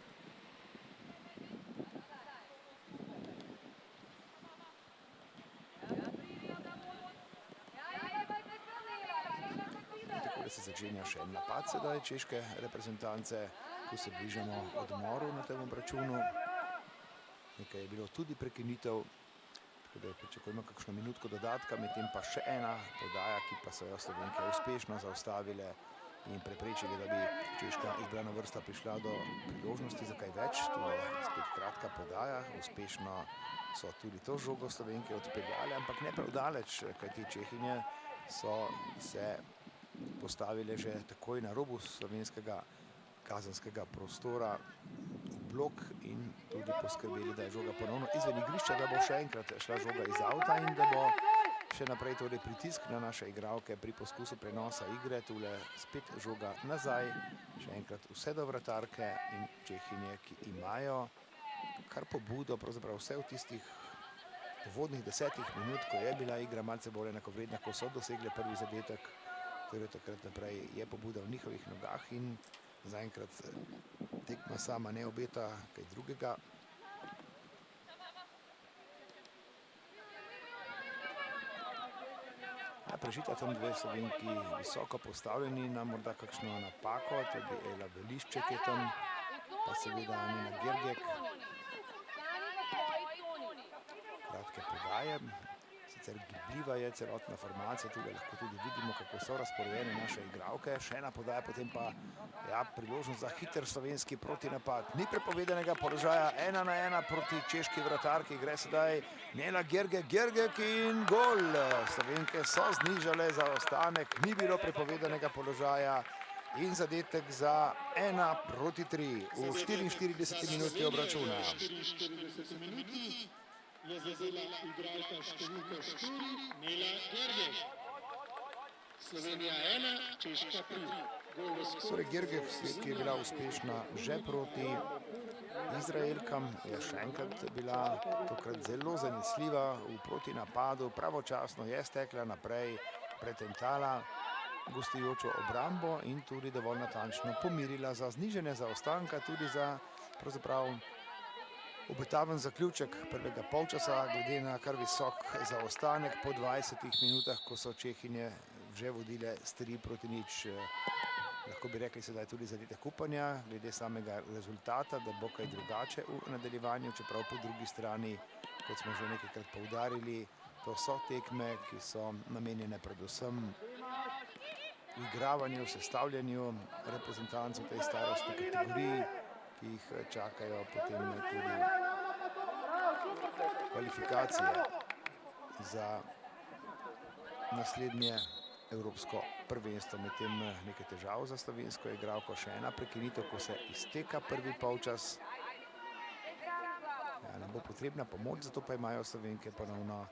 Tako da se začenja še en napad sedaj češke reprezentance, ko se bližamo odmoru na tem obračunu. Nekaj je bilo tudi prekinitev, tako da pričakujemo kakšno minutko dodatka, medtem pa še ena podaja, ki pa so jo Slovenke uspešno zaustavile in preprečili, da bi češka izbrana vrsta prišla do priložnosti za kaj več. Tu je spet kratka podaja, uspešno so tudi to žogo Slovenke odpeljale, ampak ne prav daleč, kajti Čehinje so se postavile že takoj na robu slovenskega kazenskega prostora blok in tudi poskrbeli, da je žoga ponovno izven igrišča, da bo še enkrat šla žoga iz avta in da bo še naprej torej pritisk na naše igralke pri poskusu prenosa igre. Tule spet žoga nazaj, še enkrat vse do vratarke in Čehinje, ki imajo kar pobudo, pravzaprav vse v tistih uvodnih 10 minut, ko je bila igra malce bolj enakovredna, ko so dosegle prvi zadetek, torej takrat naprej je pobuda v njihovih nogah in zaenkrat tekma sama ne obeta kaj drugega. Prežita tam dve Slovenki visoko postavljeni na morda kakšno napako, tudi Ela Velišček je tam, pa seveda Nina Gergek. Kratke podaje, sicer gibljiva je celotna formacija, tukaj lahko tudi vidimo, kako so razporejene naše igralke. Še ena podaja, potem pa priložnost za hiter slovenski protinapad. Ni prepovedanega položaja, 1-1 proti češki vratarki. Gre sedaj Nela Gergek in gol. Slovenke so znižale zaostanek, ni bilo prepovedanega položaja in zadetek za 1-3 v 44 minuti obračuna. Je zadela igralka številka 4, Nela Gergek. Slovenija 1, Češka 3. Torej Gergek, ki je bila uspešna že proti Izraelkam, je še enkrat bila tokrat zelo zanesljiva v protinapadu, pravočasno je stekla naprej, pretentala gostujočo obrambo in tudi dovolj natančno pomirila za znižanje zaostanka, tudi za pravzaprav obetaven zaključek prvega polčasa, glede na kar visok zaostanek po 20 minutah, ko so Čehinje že vodile s 3-0. Lahko bi rekli sedaj tudi zadetek upanja, glede samega rezultata, da bo kaj drugače v nadaljevanju, čeprav po drugi strani, kot smo že nekajkrat poudarili, to so tekme, ki so namenjene predvsem igravanju, sestavljanju reprezentancov v tej starostni kategoriji, ki jih čakajo potem tudi kvalifikacije za naslednje evropsko prvenstvo. Medtem nekaj težav za slovensko igralko, še ena prekinitev, ko se izteka prvi polčas. Ne bo potrebna pomoč, zato pa imajo Slovenke ponovno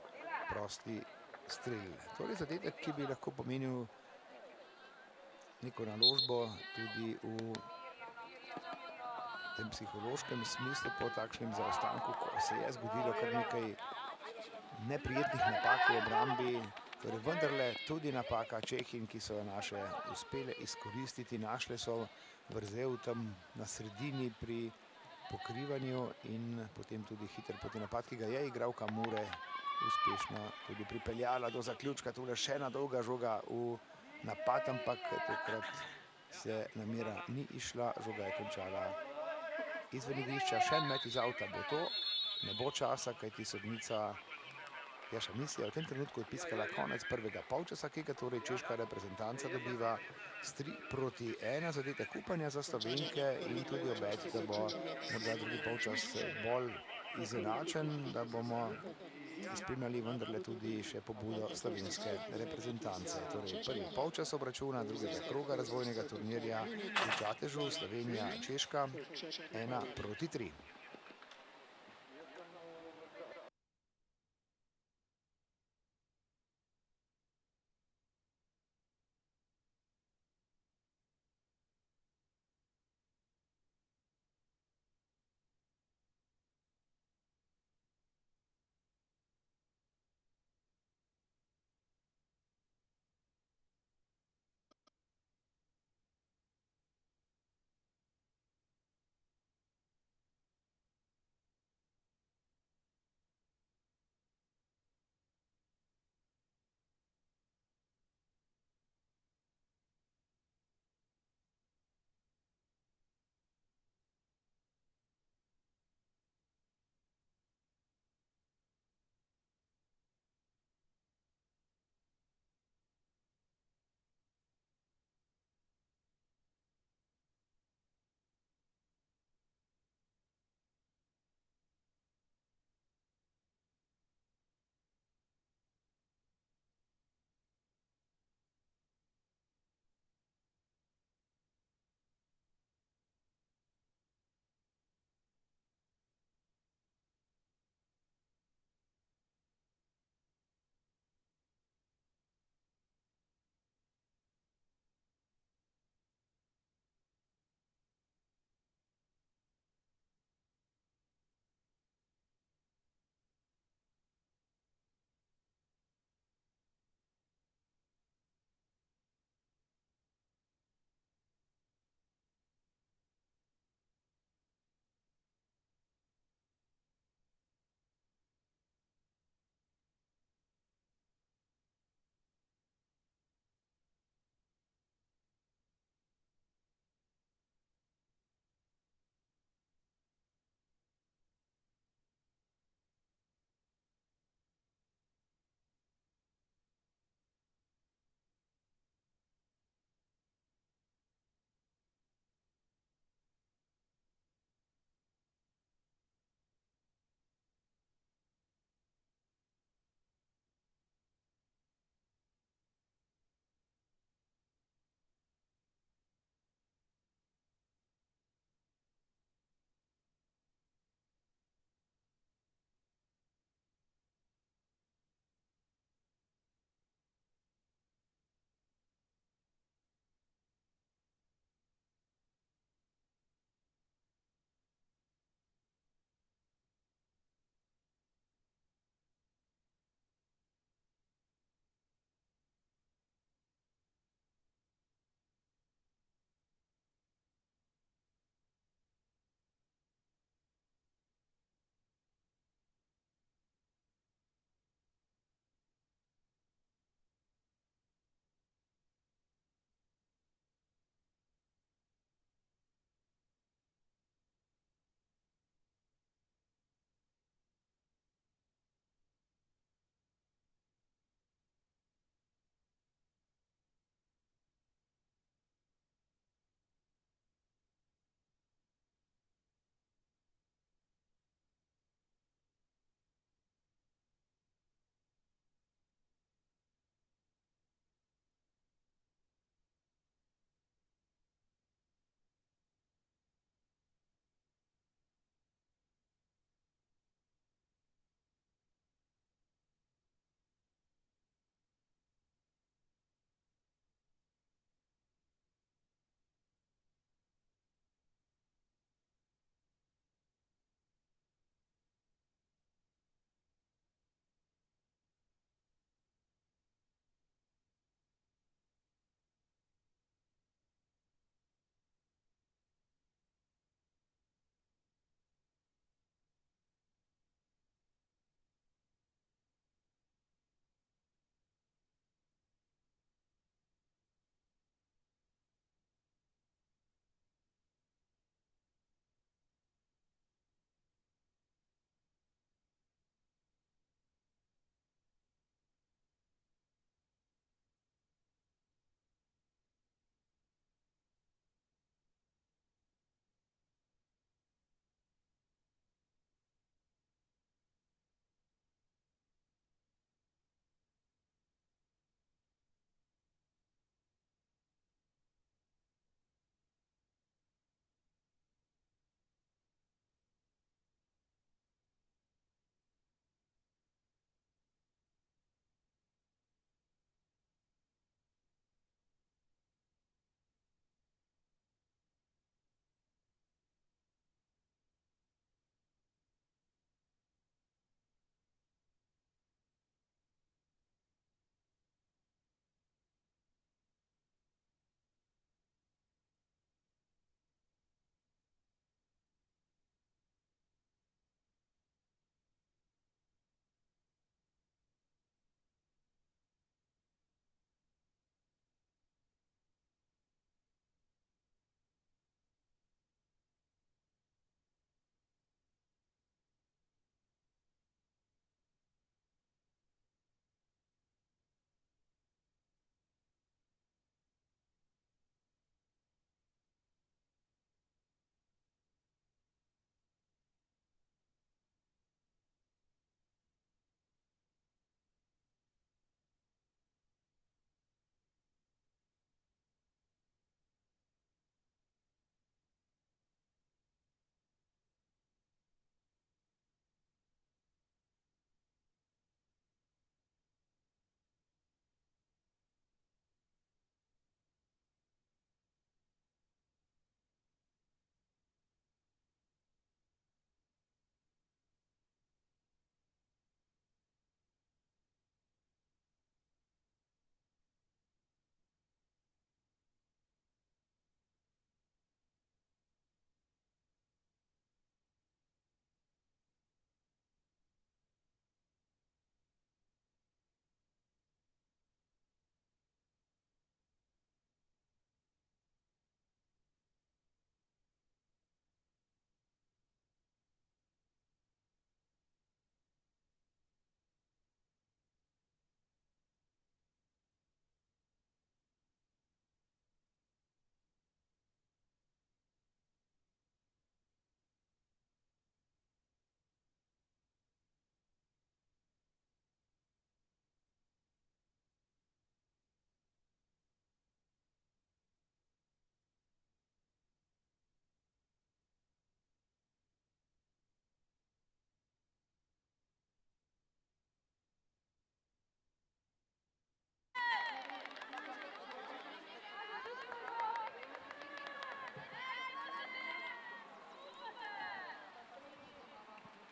prosti strel. Torej zadetek, ki bi lahko pomenil neko naložbo tudi v tem psihološkem smislu po takšnem zaostanku, ko se je zgodilo kar nekaj neprijetnih napak v obrambi, torej vendarle tudi napaka Čehin, ki so jo naše uspele izkoristiti, našle so vrzel tam na sredini pri pokrivanju in potem tudi hiter protinapad, ki ga je igralka Mure uspešno tudi pripeljala do zaključka. Tule še ena dolga žoga v napad, ampak tokrat se namera ni išla, žoga je končala izven igrišča, še en met iz avta bo to, ne bo časa, kajti sodnica Jaša Misija v tem trenutku odpiskala konec prvega polčasa, ki ga torej češka reprezentanca dobiva s 3-1, zadetek upanja za Slovenke in tudi obet, da bo morda drugi polčas bolj izenačen, da bomo spremljali vendarle tudi še pobudo slovenske reprezentance. Torej prvi polčas obračuna drugega kroga razvojnega turnirja v Čatežu, Slovenija, Češka, 1-3.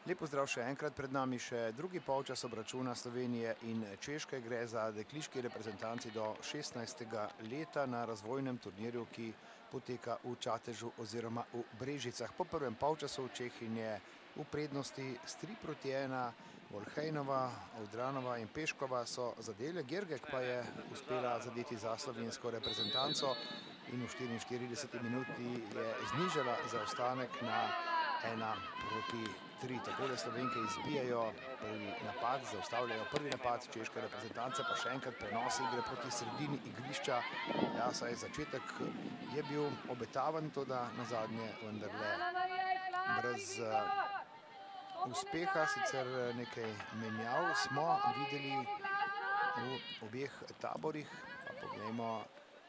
Lep pozdrav še enkrat, pred nami še drugi polčas obračuna Slovenije in Češke. Gre za dekliški reprezentanci do 16. leta na razvojnem turnirju, ki poteka v Čatežu oziroma v Brežicah. Po prvem polčasu Čehinje v prednosti s 3-1, Volhejnova, Ovdranova in Peškova so zadele. Gergek pa je uspela zadeti za slovensko reprezentanco in v 44 minuti je znižala zaostanek na 1-3. Tako da Slovenke izbijajo prvi napad, zaustavljajo prvi napad češke reprezentance, pa še enkrat prenos igre proti sredini igrišča. Ja, saj začetek je bil obetavan, toda nazadnje vendarle brez uspeha. Sicer nekaj menjav smo videli v obeh taborih, pa poglejmo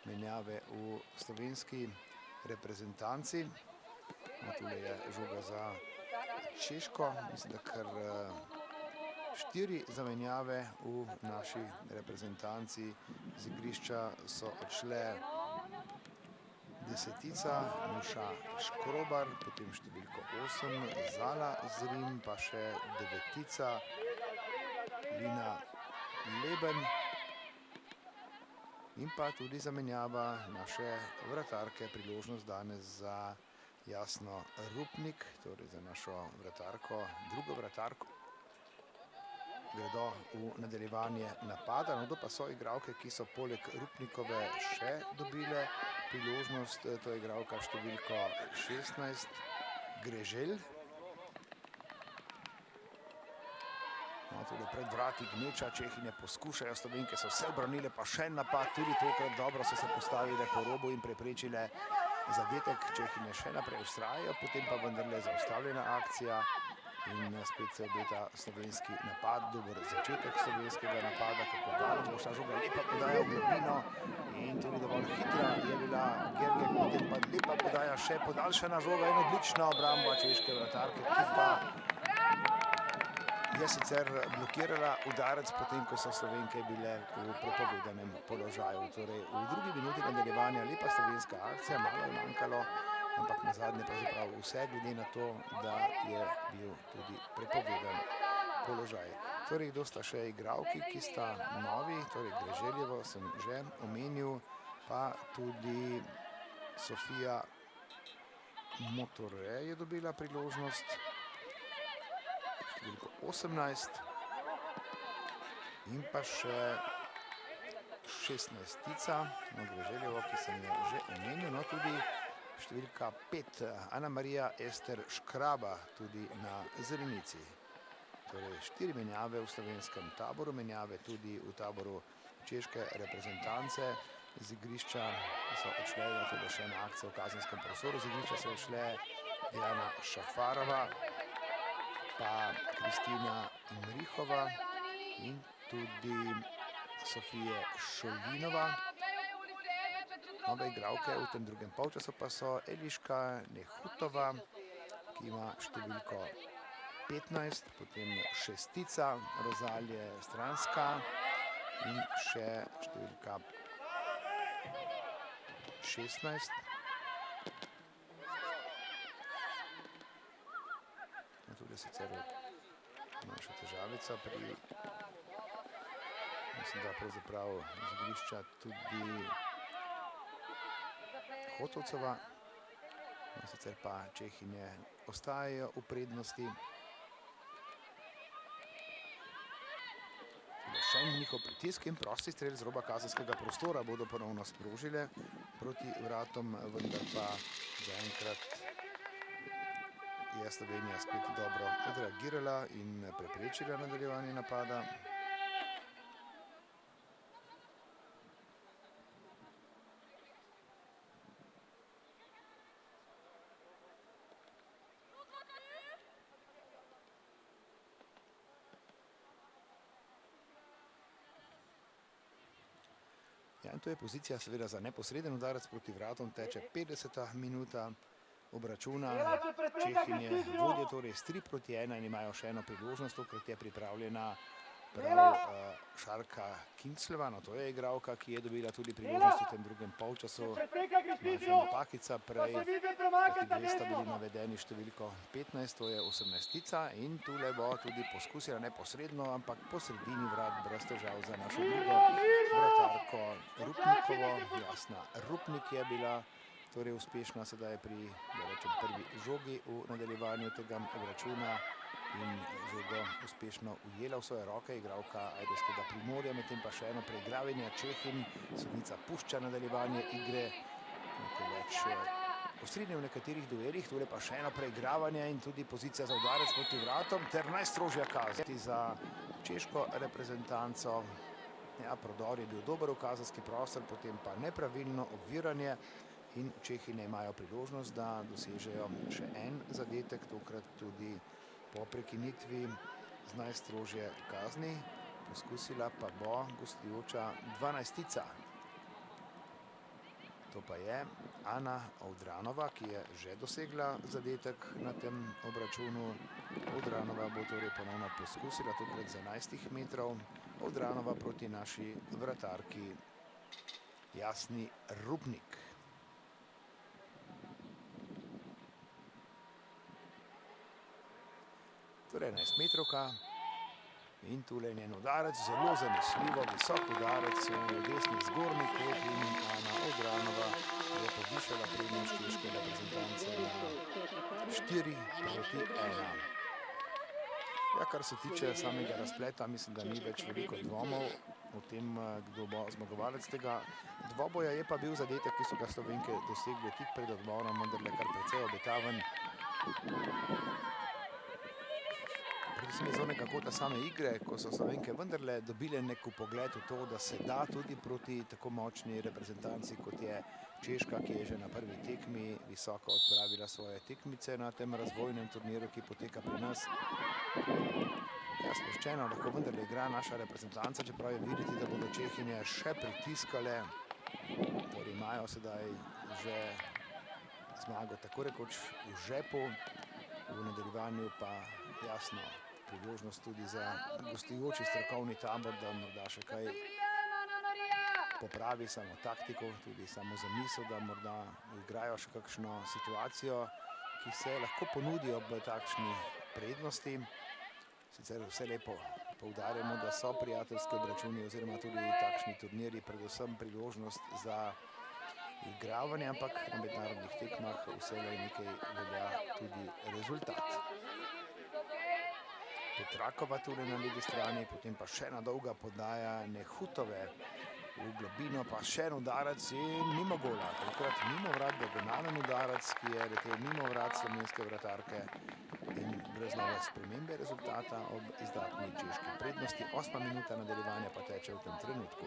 menjave v slovenski reprezentanci. Tule je žoga za Češko, mislim, da kar 4 zamenjave v naši reprezentanci. Z igrišča so odšle desetica, Nuša Škrobar, potem številko 8, Zala Zrim, pa še devetica, Lina Leben in pa tudi zamenjava naše vratarke, priložnost danes za Jasno Rupnik, torej za našo vratarko, drugo vratarko. Gredo v nadaljevanje napada, no to pa so igralke, ki so poleg Rupnikove še dobile priložnost. To je igralka številko 16, Greželj. No, tudi pred vrati gneča, Čehinje poskušajo, Slovenke so se obranile, pa še napad, tudi tokrat dobro so se postavile po robu in preprečile zadetek. Čehinje še naprej vztrajajo, potem pa vendarle zaustavljena akcija in spet se obeta slovenski napad. Dober začetek slovenskega napada, kako daleč bo šla žoga, lepa podaja v globino in tudi dovolj hitra je bila Gergek, potem pa lepa podaja, še podaljšana žoga in odlična obramba češke vratarke, ki pa je sicer blokirala udarec, potem ko so Slovenke bile v prepovedanem položaju. Torej v drugi minuti nadaljevanja lepa slovenska akcija, malo je manjkalo, ampak nazadnje pravzaprav vse, glede na to, da je bil tudi prepovedan položaj. Torej, kdo sta še igralki, ki sta novi, torej Greželjevo sem že omenil, pa tudi Sofija Motore je dobila priložnost, številko 18 in pa še 16-tica, Greželjevo, ki sem jo že omenil, no tudi številka 5, Ana Marija Ester Škraba, tudi na Zrenici. Torej 4 menjave v slovenskem taboru, menjave tudi v taboru češke reprezentance. Z igrišča so odšle, tudi še ena akcija v kazenskem prostoru, z igrišča so odšle Diana Šafarova, pa Kristina Imrihova in tudi Sofija Šolinova. Nove igralke v tem drugem polčasu pa so Eliška Nehutova, ki ima številko 15, potem šestica Rozalje Stranska in še številka 16. Tudi sicer naša težavica pri, mislim, da pravzaprav z igrišča tudi Hotovcova, sicer pa Čehinje ostajajo v prednosti. Še en njihov pritisk in prosti strel z roba kazenskega prostora bodo ponovno sprožile proti vratom, vendar pa zaenkrat je Slovenija spet dobro odreagirala in preprečila nadaljevanje napada. Ja, in to je pozicija seveda za neposreden udarec proti vratom, teče 50. minuta obračuna. Čehinje vodijo torej s 3-1 in imajo še eno priložnost, tokrat je pripravljena čeprav Šarka Kingsleva, no to je igralka, ki je dobila tudi priložnost v tem drugem polčasu. Maša Napakica prej, ti dve sta bili navedeni številko 15, to je 18-tica in tule bo tudi poskusila neposredno, ampak po sredini vrat brez težav za našo drugo vratarko Rupnikovo. Jasna Rupnik je bila torej uspešna sedaj pri, da rečem, prvi žogi v nadaljevanju tega obračuna in žogo uspešno ujela v svoje roke igralka ajdovskega Primorja, medtem pa še eno preigravanje Čehin, sodnica pušča nadaljevanje igre, nekaj več ostrine v nekaterih duelih, tule pa še eno preigravanje in tudi pozicija za udarec proti vratom ter najstrožja kazen za češko reprezentanco. Ja, prodor je bil dober v kazenski prostor, potem pa nepravilno obviranje in Čehinje imajo priložnost, da dosežejo še en zadetek, tokrat tudi po prekinitvi z najstrožje kazni. Poskusila pa bo gostujoča 12-tica. To pa je Ana Ovdranova, ki je že dosegla zadetek na tem obračunu. Ovdranova bo torej ponovno poskusila, tokrat z 11 metrov. Ovdranova proti naši vratarki Jasni Rupnik. Torej 11 metrovka in tule njen udarec, zelo zanesljivo, visok udarec v desni zgornji kot in Ana Ovdranova je povišala prednost češke reprezentance na 4-1. Ja, kar se tiče samega razpleta, mislim, da ni več veliko dvomov o tem, kdo bo zmagovalec tega dvoboja. Je pa bil zadetek, ki so ga Slovenke dosegli tik pred odmorom, vendarle kar precej obetaven. Predvsem iz onega kota same igre, ko so Slovenke vendarle dobile nek vpogled v to, da se da tudi proti tako močni reprezentanci, kot je Češka, ki je že na prvi tekmi visoko odpravila svoje tekmice na tem razvojnem turnirju, ki poteka pri nas. Ja, sproščeno lahko vendarle igra naša reprezentanca, čeprav je videti, da bodo Čehinje še pritiskale, torej imajo sedaj že zmago tako rekoč v žepu, v nadaljevanju pa jasno priložnost tudi za gostujoči strokovni tabor, da morda še kaj popravi samo taktiko, tudi samo zamisel, da morda igrajo še kakšno situacijo, ki se lahko ponudi ob takšni prednosti. Sicer vse lepo poudarjamo, da so prijateljski obračuni oziroma tudi takšni turniri predvsem priložnost za igravanje, ampak na mednarodnih tekmah vselej nekaj velja tudi rezultat. Petrakova tule na levi strani, potem pa še ena dolga podaja Nehutove v globino, pa še en udarec in mimo gola. Tokrat mimo vrat, diagonalen udarec, ki je letel mimo vrat slovenske vratarke in brez nove spremembe rezultata ob izdatni češki prednosti. 8. minuta nadaljevanja pa teče v tem trenutku.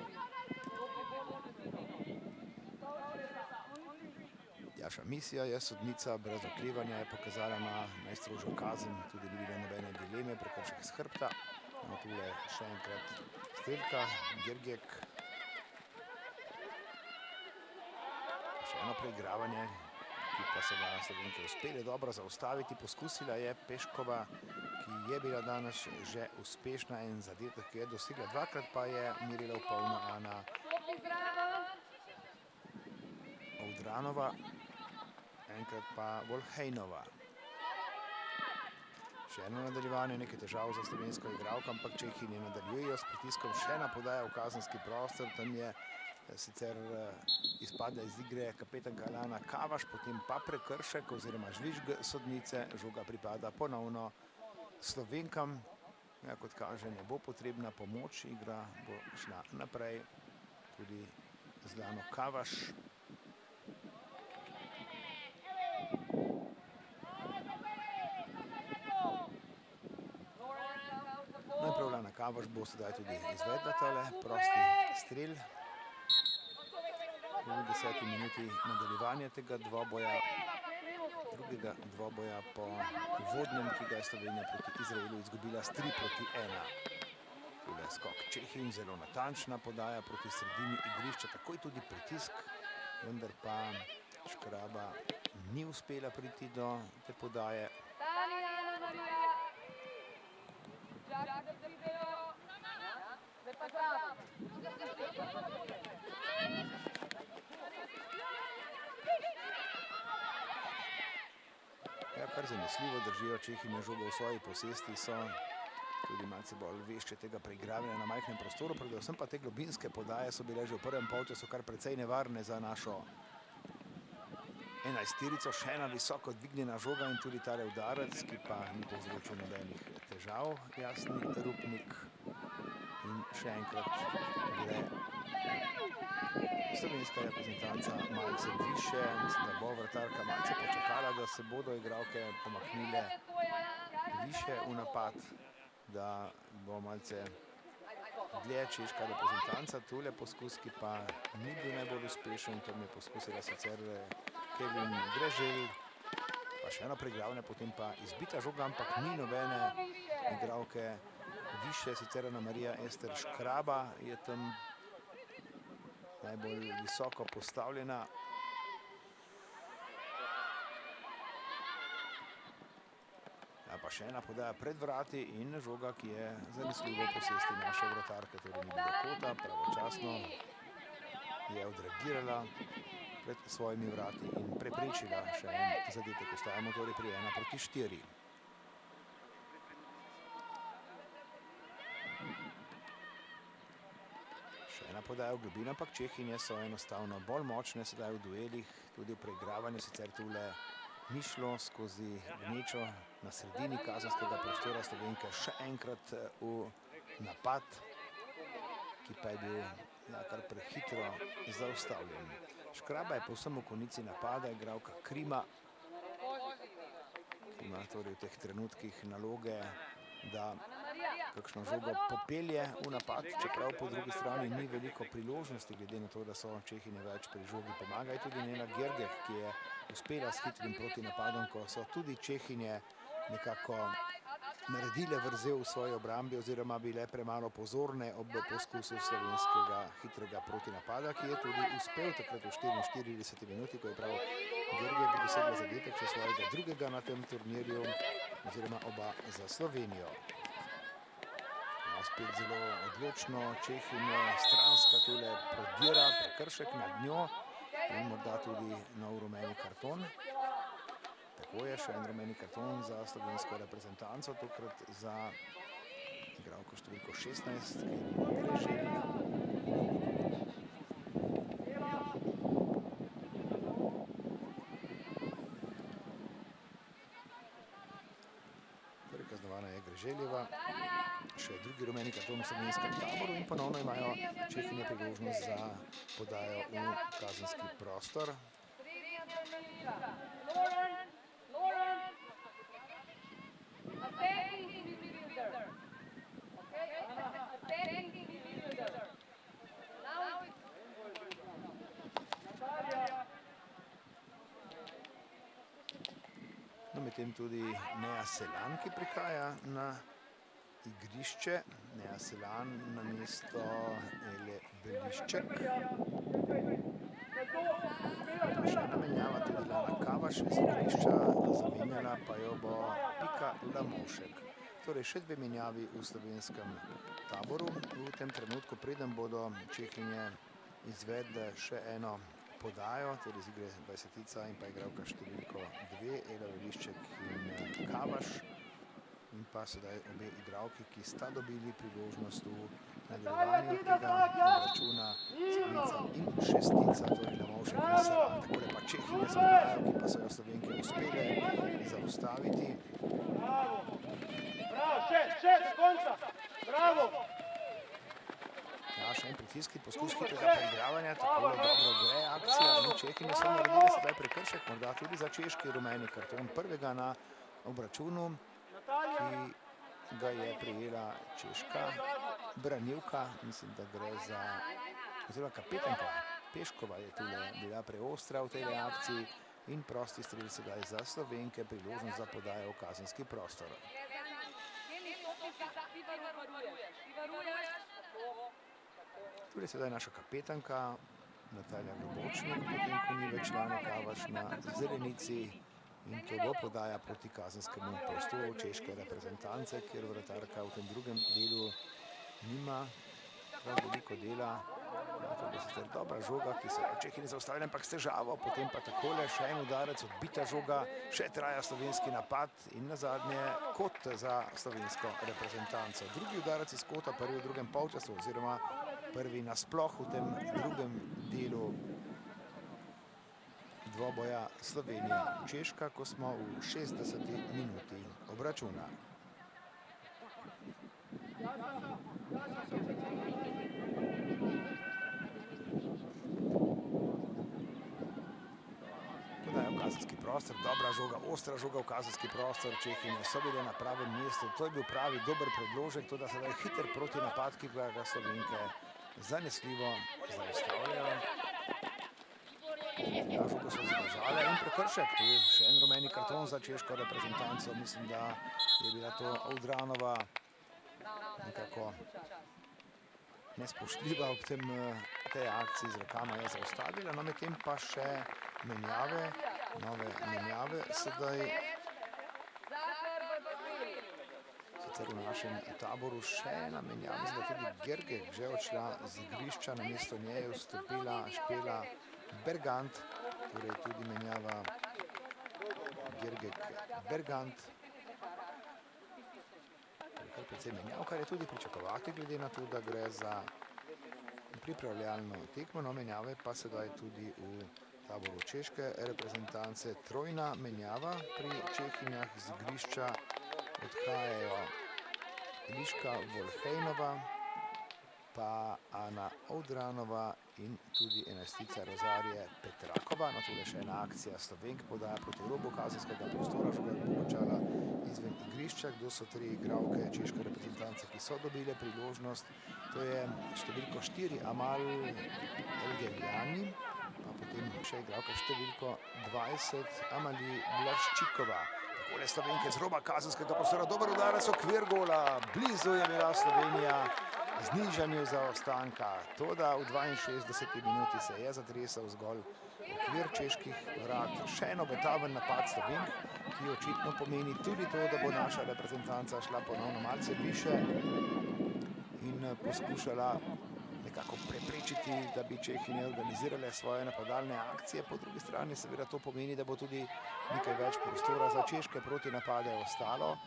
Jaša Misija je sodnica, brez oklevanja je pokazala na najstrožjo kazen, tudi ni bilo nobene dileme, prekršek s hrbta. No, tule še enkrat Stelka, Gergek. Še eno preigravanje, ki pa so ga Slovenke uspeli dobro zaustaviti. Poskusila je Peškova, ki je bila danes že uspešna in zadetek, ki je dosegla dvakrat, pa je merila v polno Ana Ovdranova. Enkrat pa Volhejnova. Še eno nadaljevanje, nekaj težav za slovensko igralko, ampak Čehinje nadaljujejo s pritiskom. Še ena podaja v kazenski prostor, tam je sicer izpadla iz igre kapetanka Alana Kavaš, potem pa prekršek oziroma žvižg sodnice, žoga pripada ponovno Slovenkam. Ja, kot kaže, ne bo potrebna pomoč, igra bo šla naprej, tudi z Lano Kavaš. Najprej Lana Kavaš bo sedaj tudi izvedla tale prosti strel. V 10. minuti nadaljevanja tega dvoboja, drugega dvoboja po uvodnem, ki ga je Slovenija proti Izraelu izgubila s 3-1. Tule skok Čehin, zelo natančna podaja proti sredini igrišča, takoj tudi pritisk, vendar pa Škraba ni uspela priti do te podaje. Ja, kar zanesljivo držijo Čehinje žogo v svoji posesti, so tudi malce bolj vešče tega preigravanja na majhnem prostoru, predvsem pa te globinske podaje so bile že v prvem polčasu kar precej nevarne za našo enajsterico. Še ena visoko dvignjena žoga in tudi tale udarec, ki pa ni povzročil nobenih težav, Jasni Rupnik. In še enkrat gre slovenska reprezentanca malce više. Mislim, da bo vratarka malce počakala, da se bodo igralke pomaknile više v napad, da bo malce dlje češka reprezentanca. Tule poskus, ki pa ni bil najbolj uspešen, tam je poskusila sicer Kevin Greželj, pa še eno preigravanje, potem pa izbita žoga, ampak ni nobene igralke više. Sicer Anamarija Ester Škraba je tam najbolj visoko postavljena. Ja, pa še ena podaja pred vrati in žoga, ki je zanesljivo v posesti naše vratarke, torej ni bilo kota, pravočasno je odreagirala pred svojimi vrati in preprečila še en zadetek. Ostajamo torej pri 1:4. Še ena podaja v globino, ampak Čehinje so enostavno bolj močne sedaj v duelih, tudi v preigravanju. Sicer tule ni šlo skozi gnečo na sredini kazenskega prostora. Slovenke še enkrat v napad, ki pa je bil kar prehitro zaustavljen. Škraba je povsem v konici napada, igralka Krima, ki ima torej v teh trenutkih naloge, da kakšno žogo popelje v napad, čeprav po drugi strani ni veliko priložnosti, glede na to, da so Čehinje več pri žogi. Pomaga tudi Nela Gergeh, ki je uspela s hitrim protinapadom, ko so tudi Čehinje nekako naredile vrzel v svoji obrambi oziroma bile premalo pozorne ob poskusu slovenskega hitrega protinapada, ki je tudi uspel takrat v 44 minuti, ko je prav Gergeh dosegla zadetek še svojega drugega na tem turnirju, oziroma oba za Slovenijo. Spet zelo odločno Čehinje, stranska tule prodira, prekršek nad njo in morda tudi nov rumeni karton. Tako je, še en rumeni karton za slovensko reprezentanco, tokrat za igralko številko 16, Kevin Greželj. Torej kaznovana je Greželjeva. Še drugi rumeni karton v slovenskem taboru in ponovno imajo Čehinje priložnost za podajo v kazenski prostor. No, medtem tudi Neja Selan, ki prihaja na igrišče. Neja Selan na mesto Ele Belišček. Še ena menjava, tudi Lana Kavaš iz igrišča, zamenjala pa jo bo Pika Lamovšek. Torej še dve menjavi v slovenskem taboru v tem trenutku, preden bodo Čehinje izvedle še eno podajo, torej z igre 20-tica in pa igralka številko 2, Ela Belišček in Kavaš. In pa sedaj obe igralki, ki sta dobili priložnost v nadaljevanju tega obračuna, sedmica in šestica, torej Lamovšek in Selan. Takole pa Čehinje s podajo, ki pa so jo Slovenke uspele zaustaviti. Bravo, še do konca, bravo! Ja, še en pritisk, poskus hitrega preigravanja, takole dobro gre akcija in Čehinje so naredili sedaj prekršek, morda tudi za češki rumeni karton prvega na obračunu, ki ga je prijela češka branilka. Mislim, da gre za, oziroma kapetanka Peškova je tule bila preostra v tej reakciji in prosti strel sedaj za Slovenke, priložnost za podajo v kazenski prostor. Tudi sedaj naša kapetanka Natalija Globočnik, potem ko ni več Lana Kavaš na zelenici, in to bo podaja proti kazenskemu prostoru češke reprezentance, kjer vratarka v tem drugem delu nima prav veliko dela. To je sicer dobra žoga, ki so Čehi ne zaustavili, ampak s težavo, potem pa takole še en udarec, odbita žoga, še traja slovenski napad in nazadnje kot za slovensko reprezentanco. Drugi udarec iz kota, prvi v drugem polčasu oziroma prvi nasploh v tem drugem delu dvoboja Slovenija-Češka, ko smo v 60. minuti obračuna. Podajo v kazenski prostor, dobra žoga, ostra žoga v kazenski prostor, Čehinje so bile na pravem mestu, to je bil pravi dober predložek, to da sedaj hiter protinapad, ki ga Slovenke zanesljivo zaustavljajo. Ta žoga so zadržale in prekršek, tu je še en rumeni karton za češko reprezentanco, mislim, da je bila to Audranova nekako nespoštljiva ob tej akciji, z rokama je zaustavila, no medtem pa še menjave, nove menjave sedaj. Sicer v našem taboru še ena menjava, zdaj tudi Gergek že odšla z igrišča, namesto nje je vstopila Špela Bergant, torej tudi menjava Gergek-Bergant. Kar precej menjav, kar je tudi pričakovati, glede na to, da gre za pripravljalno tekmo, no menjave pa sedaj tudi v taboru češke reprezentance. Trojna menjava pri Čehinjah, z igrišča odhajajo Eliška Volhejnova, pa Ana Audranova in tudi enajstica Rozarije Petrakova. No, tule še ena akcija Slovenk, podaja proti robu kazenskega prostora, žoga bo končala izven igrišča. Kdo so tri igralke češke reprezentance, ki so dobile priložnost? To je številko 4 Amal Elgeljani, pa potem še igralka številko 20 Amali Blaščikova. Takole Slovenke z roba kazenskega prostora, dober udarec, okvir gola, blizu je bila Slovenija znižanju zaostanka. Toda v 62. minuti se je zatresel zgolj okvir čeških vrat. Še en obetaven napad Slovenk, ki očitno pomeni tudi to, da bo naša reprezentanca šla ponovno malce više in poskušala nekako preprečiti, da bi Čehinje organizirale svoje napadalne akcije. Po drugi strani seveda to pomeni, da bo tudi nekaj več prostora za češke protinapade ostalo.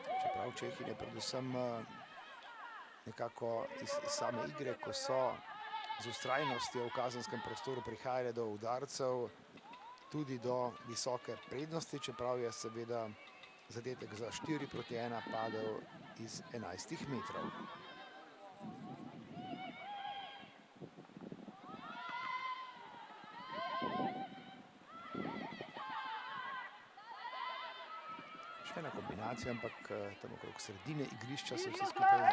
Čeprav Čehinje predvsem nekako iz same igre, ko so z vztrajnostjo v kazenskem prostoru prihajale do udarcev, tudi do visoke prednosti, čeprav je seveda zadetek za 4-1 padel iz 11 metrov. Še ena kombinacija, ampak tam okrog sredine igrišča se vse skupaj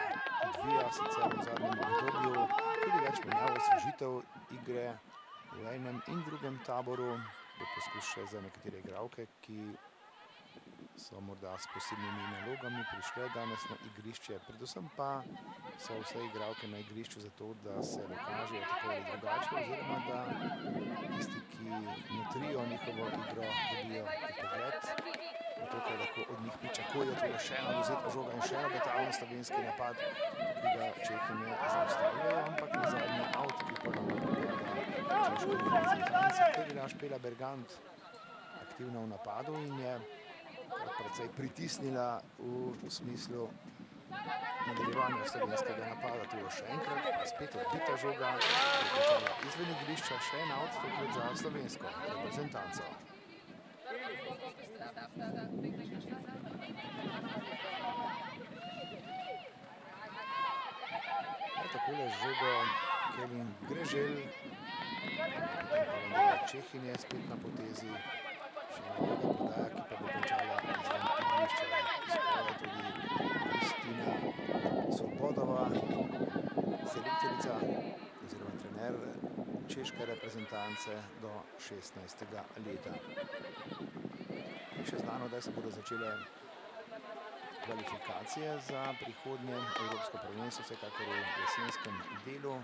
odvija, sicer v zadnjem obdobju tudi več menjav, osvežitev igre v enem in drugem taboru. Bo poskus še za nekatere igralke, ki so morda s posebnimi nalogami prišle danes na igrišče. Predvsem pa so vse igralke na igrišču zato, da se dokažejo tako ali drugače, oziroma da tisti, ki motrijo njihovo igro, dobijo pogled. Tukaj lahko od njih pričakujejo tudi še ena odvzeta žoga in še ena obetaven slovenski napad, ki ga Čehinje zaustavljajo, ampak na zadnji avt, ki ponovno pripada češki reprezentanci. To je bila Špela Bergant aktivna v napadu in je precej pritisnila v smislu nadaljevanja slovenskega napada. Tu je še enkrat, pa spet odbita žoga, končala izven igrišča, še en avt, tokrat za slovensko reprezentanco. Takole žogo Kelin Grežel, Čehinje spet na potezi, še ena druga podaja, ki pa bo končala izven igrišča. Skoraj tudi Kristina Svobodova, selektorica oziroma trener češke reprezentance do 16. leta. Ni še znano, da se bodo začele kvalifikacije za prihodnje evropsko prvenstvo, vsekakor v jesenskem delu.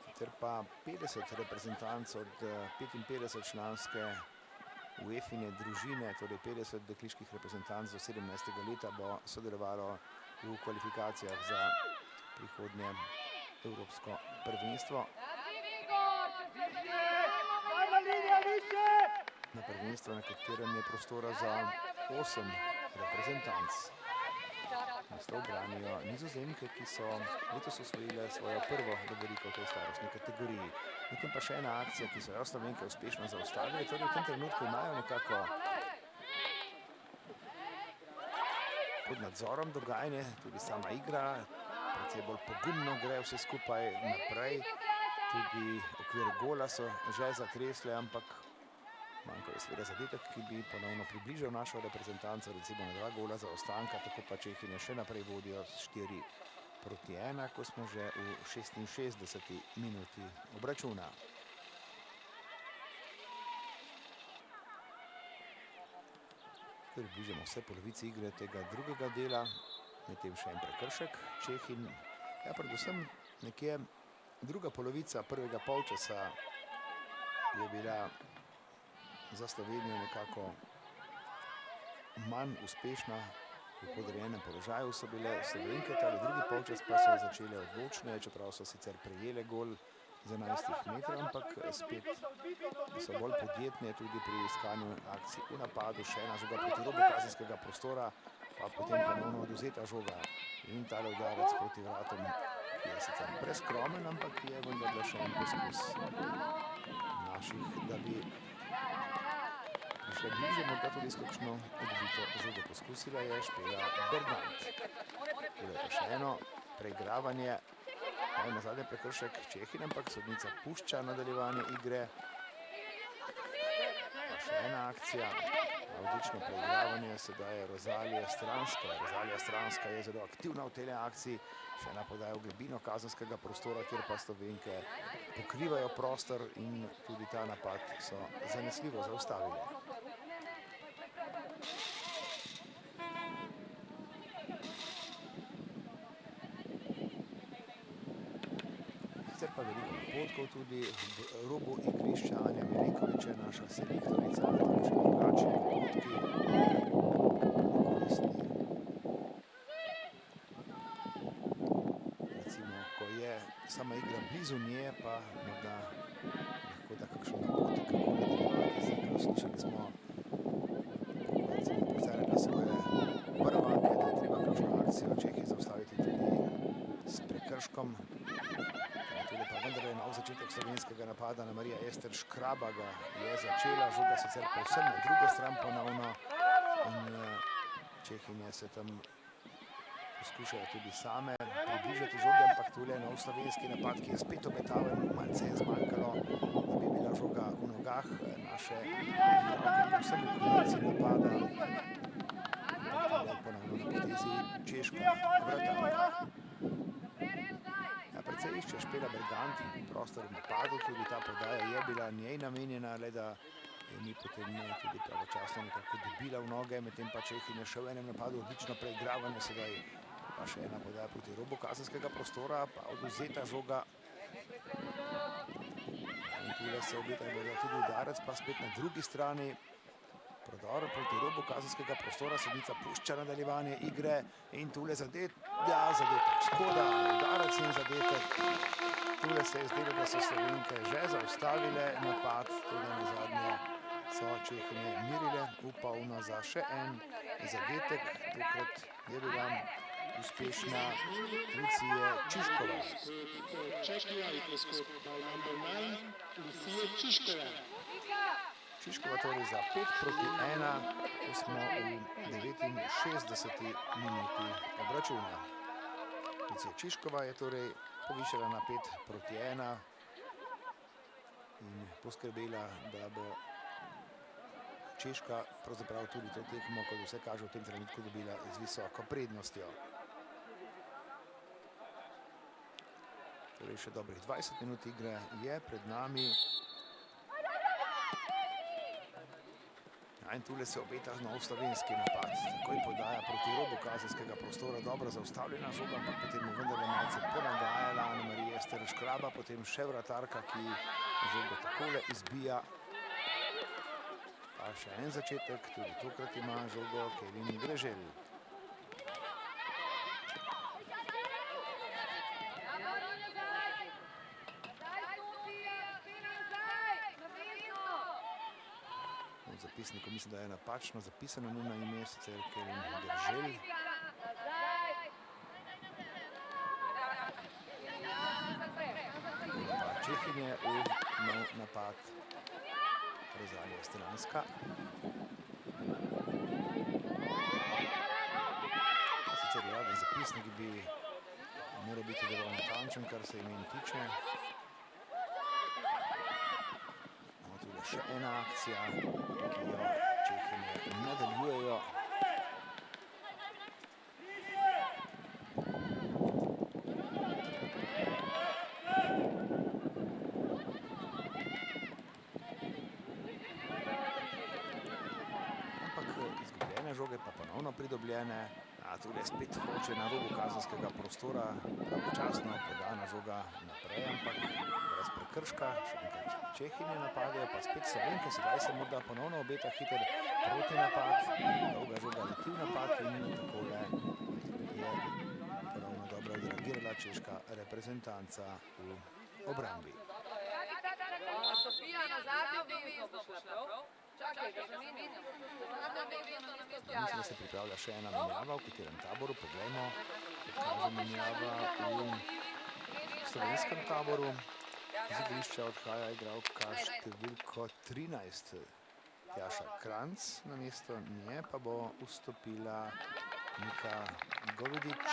Sicer pa 50 reprezentanc od 55 članske UEFA-ine družine, torej 50 dekliških reprezentanc do 17. leta bo sodelovalo v kvalifikacijah za prihodnje evropsko prvenstvo. Na prvenstvo, na katerem je prostora za 8 reprezentanc. Naslov branijo Nizozemke, ki so letos osvojile svojo prvo lovoriko v tej starostni kategoriji. Medtem pa še ena akcija, ki so jo Slovenke uspešno zaustavili, torej v tem trenutku imajo nekako pod nadzorom dogajanje, tudi sama igra, precej bolj pogumno gre vse skupaj naprej, tudi okvir gola so že zatresle, ampak manjka je seveda zadetek, ki bi ponovno približal našo reprezentanco, recimo na 2 gola zaostanka, tako pa Čehinje še naprej vodijo s 4-1, ko smo že v 66. minuti obračuna. Približamo vse polovici igre tega drugega dela, medtem še en prekršek Čehin. Ja, predvsem nekje druga polovica prvega polčasa je bila za Slovenijo nekako manj uspešna. V podrejenem položaju so bile Slovenke, tale drugi polčas pa so začele odločne, čeprav so sicer prejele gol z 11 metrov, ampak spet so bolj podjetne tudi pri iskanju akcij v napadu. Še ena žoga proti robu kazenskega prostora, pa potem ponovno odvzeta žoga in tale udarec proti vratom, ki je sicer preskromen, ampak je vendarle še en poskus naših, da bi prišle bliže, morda tudi s kakšno odbito žogo. Poskusila je Špela Bergant. Tule pa še eno preigravanje, na zadnje prekršek Čehin, ampak sodnica pušča nadaljevanje igre. Pa še ena akcija, odlično preigravanje, sedaj je Rozalija Stranska. Rozalija Stranska je zelo aktivna v tele akciji, še ena podaja v globino kazenskega prostora, kjer pa Slovenke pokrivajo prostor in tudi ta napad so zanesljivo zaustavili. Sicer pa veliko napotkov tudi v robu igrišča. Anja Milenković je naša selektorica, tam še drugačni napotki, koristni. Recimo, ko je sama igra blizu nje, pa morda lahko da kakšen napotek, kako nadaljevati z igro. Slišali smo, recimo, povzarjala svoje varovanke, da je treba kakšno akcijo Čehi zaustaviti tudi s prekrškom. Tudi pa vendar je nov začetek slovenskega napada. Marija Ester Škrabaga je začela, žoga sicer povsem na drugo stran ponovno in Čehinje se tam poskušajo tudi same približati žoge, ampak tule je nov slovenski napad, ki je spet obetaven, malce je zmanjkalo, da bi bila žoga v nogah naše igralke, povsem v konici napada. Tule ponovno na potezi češka vratarka. Precej išče Špela Bergant prostor v napadu, tudi ta podaja je bila njej namenjena, le da je ni potem tudi pravočasno nekako dobila v noge, medtem pa Čehinje še v enem napadu odlično preigravanje, sedaj pa še ena podaja proti robu kazenskega prostora, pa odvzeta žoga. In tule se obeta, da je tudi udarec, pa spet na drugi strani. Prodor proti robu kazenskega prostora, sodnica pušča nadaljevanje igre in tule zadetek, škoda, udarec in zadetek. Tule se je zdelo, da so Slovenke že zaustavile napad, tudi na zadnje so Čehinje mirile, upavno za še en zadetek, tokrat je bila uspešna Lucije Čiškova. Čiškova torej za 5-1, ko smo v 69. minuti obračuna. Lucija Čiškova je torej povišala na 5-1 in poskrbela, da bo Češka pravzaprav tudi to tekmo, kot vse kaže, v tem trenutku dobila z visoko prednostjo. Torej še dobrih 20 minut igre je pred nami. In tule se obeta nov slovenski napad. Takoj podaja proti robu kazenskega prostora, dobro zaustavljena žoga, ampak potem je vendarle malce ponagajala Marija Ester Škraba, potem še vratarka, ki žogo takole izbija. Pa še en začetek, tudi tokrat ima žogo Kevin Greželj. V zapisniku mislim, da je napačno zapisano njeno ime, sicer Kevin Greželj. Čehinje v napad. Rozalija Stranska. Sicer uraden zapisnik bi moral biti dovolj natančen, kar se imen tiče. Imamo tudi še ena akcija, ki jo Čehinje nadaljujejo. Žoge pa ponovno pridobljene, a tudi spet hoče na robu kazenskega prostora, pravočasno podana žoga naprej, ampak brez prekrška, še enkrat Čehinje napadajo, pa spet Slovenke, sedaj se morda ponovno obeta hiter proti napad, dolga žoga leti v napad in takole je ponovno dobro odreagirala češka reprezentanca v obrambi. Sofija, na zadnjo vezno bo šla prav? Čakaj, da zamenjam. Mislim, da se pripravlja še ena menjava, v katerem taboru. Poglejmo, kot kaže menjava v slovenskem taboru. Z igrišča odhaja igralka številko 13, Tjaša Kranc. Namesto nje pa bo vstopila Nika Govedič.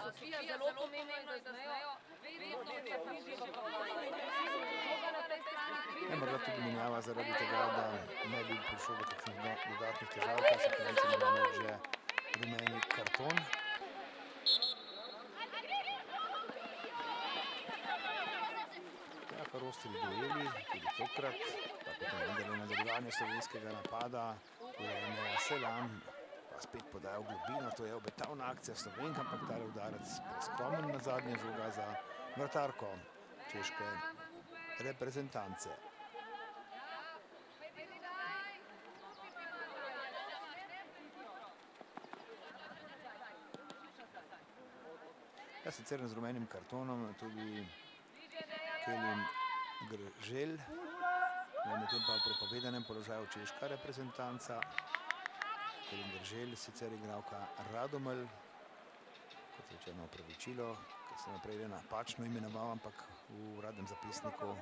Sofija, zelo pomembno je, da znajo vedno približiti morda tudi menjava zaradi tega, da ne bi prišlo do kakšnih dodatnih težav, kar se Kranci imamo že rumeni karton. Kar ostri dueli, tudi tokrat, pa potem vendarle nadaljevanje slovenskega napada, Urejene Selan pa spet podaja v globino, to je obetavna akcija Slovenka, ampak tale udarec preskromen na zadnje žoga za vratarko češke reprezentance. Ja, sicer z rumenim kartonom tudi Kevin Greželj, medtem pa v prepovedanem položaju češka reprezentanca. Kevin Greželj, sicer igralka Radomelj, kot rečeno opravičilo, ker se naprej napačno imenoval, ampak v uradnem zapisniku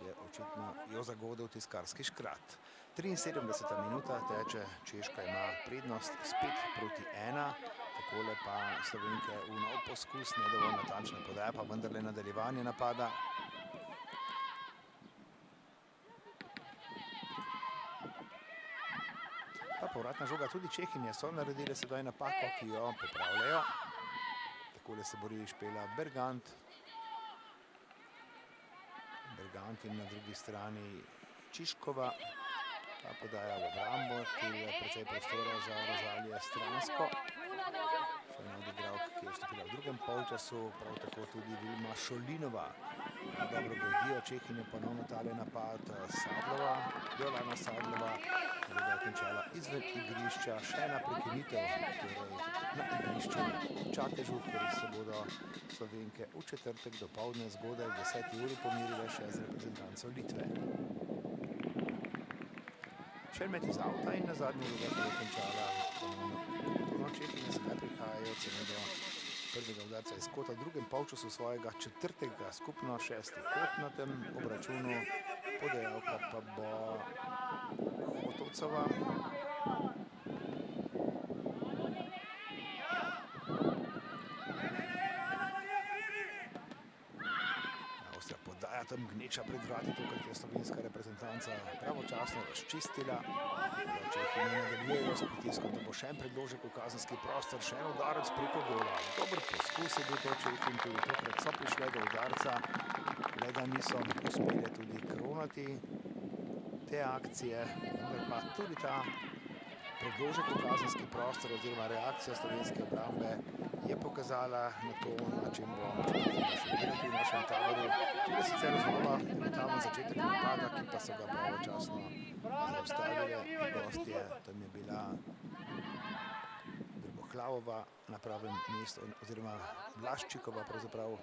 je očitno jo zagodel tiskarski škrat. 73. minuta teče, Češka ima prednost spet proti 1, takole pa Slovenke v nov poskus, ne dovolj natančna podaja, pa vendarle nadaljevanje napada. Pa povratna žoga, tudi Čehinje so naredile sedaj napako, ki jo popravljajo. Takole se bori Špela Bergant. Bergant in na drugi strani Čiškova. Pa podaja v obrambo, ki je precej prostora za Rozalije Stransko. Še ena od igralk, ki je vstopila v drugem polčasu, prav tako tudi Vilma Šolinova. Dobro godijo Čehinje, ponovno tale napad Sadlova, Jolana Sadlova, ki je končala izven igrišča. Še ena prekinitev, torej na igrišču Čatežu, kjer se bodo Slovenke v četrtek dopoldne zgodaj v 10. uri pomirile še z reprezentanco Litve. Še met iz avta in na zadnji žoga, ki je končala ponovno Čehinje, sedaj prihajajo celo do prvega udarca iz kota v drugem polčasu svojega četrtega, skupno 6. kot na tem obračunu. Podajalka pa bo Hotovcova. Avstrija podaja tam gneča pred vrati, tokrat je slovenska reprezentanca pravočasno razčistila. Čehinje nadaljujejo s pritiskom, da bo še en predložek v kazenski prostor, še en udarec preko gola. Dober poskus je bil to Čehin, tudi tokrat so prišle do udarca, le da niso uspeli tudi kronati te akcije, vendar pa tudi ta predložek v kazenski prostor oziroma reakcija slovenske obrambe je pokazala na to, na čem bomo še delati v našem taboru. Tudi sicer znova brutalen začetek napada, ki pa so ga pravočasno zaustavili gostje. Tam je bila Drbohlavova na pravem mestu, oziroma Blaščikova pravzaprav.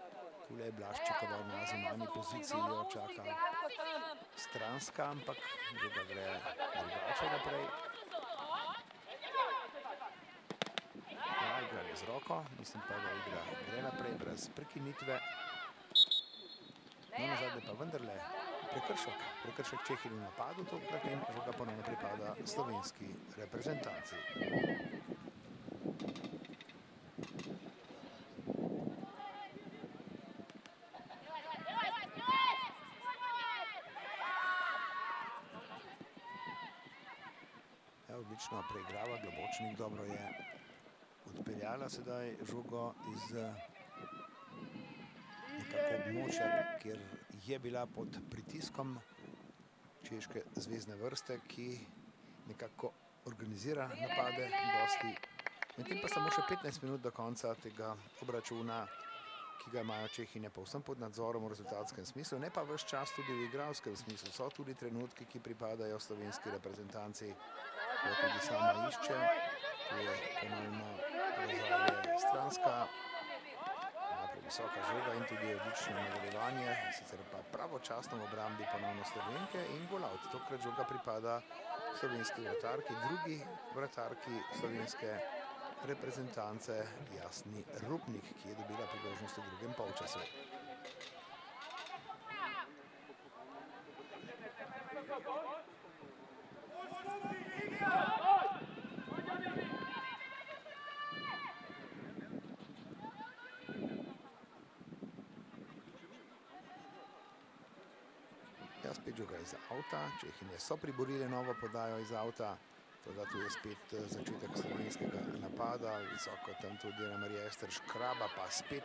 Tule je Blaščikova na zunanji poziciji, jo čaka Stranska, ampak žoga gre drugače naprej. Ja, igra je z roko, mislim pa, da igra gre naprej brez prekinitve. No, nazadnje pa vendarle prekršek Čehinj v napadu, tokrat in žoga ponovno pripada slovenski reprezentanci. Odlično preigrava Globočnik, dobro je odpeljala sedaj žogo iz nekako območja, kjer je bila pod pritiskom češke zvezdne vrste, ki nekako organizira napade gosti. Medtem pa samo še 15 minut do konca tega obračuna, ki ga imajo Čehi ne povsem pod nadzorom v rezultatskem smislu, ne pa ves čas tudi v igralskem smislu. So tudi trenutki, ki pripadajo slovenski reprezentanci, ko tudi sama išče. Tu je ponovno Rozalje Stranska, najprej visoka žoga in tudi odlično nadaljevanje, sicer pa pravočasno v obrambi ponovno Slovenke in golavt. Tokrat žoga pripada slovenski vratarki, drugi vratarki slovenske reprezentance Jasni Rupnik, ki je dobila priložnost v drugem polčasu. Ja, spet žoga iz avta, Čehinje so priborili novo podajo iz avta. Toda tu je spet začetek slovenskega napada, visoko tam tudi Marija Ester Škraba, pa spet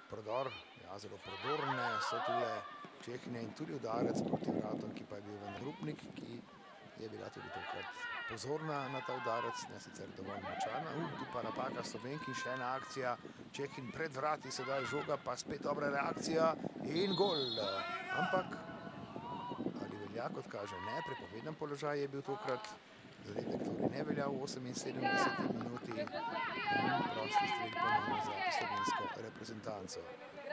prodor, ja, zelo prodorne so tule Čehinje in tudi udarec proti vratom, ki pa je bil ven Rupnik, ki je bila tudi tokrat pozorna na ta udarec, ne sicer dovolj močana. Tu pa napaka Slovenki, še ena akcija, Čehin pred vrati, sedaj žoga, pa spet dobra reakcija in gol. Ampak ali velja, kot kaže, ne, prepovedan položaj je bil tokrat. Zadetek torej ne velja v 78 minuti in prosti strel ponovno za slovensko reprezentanco.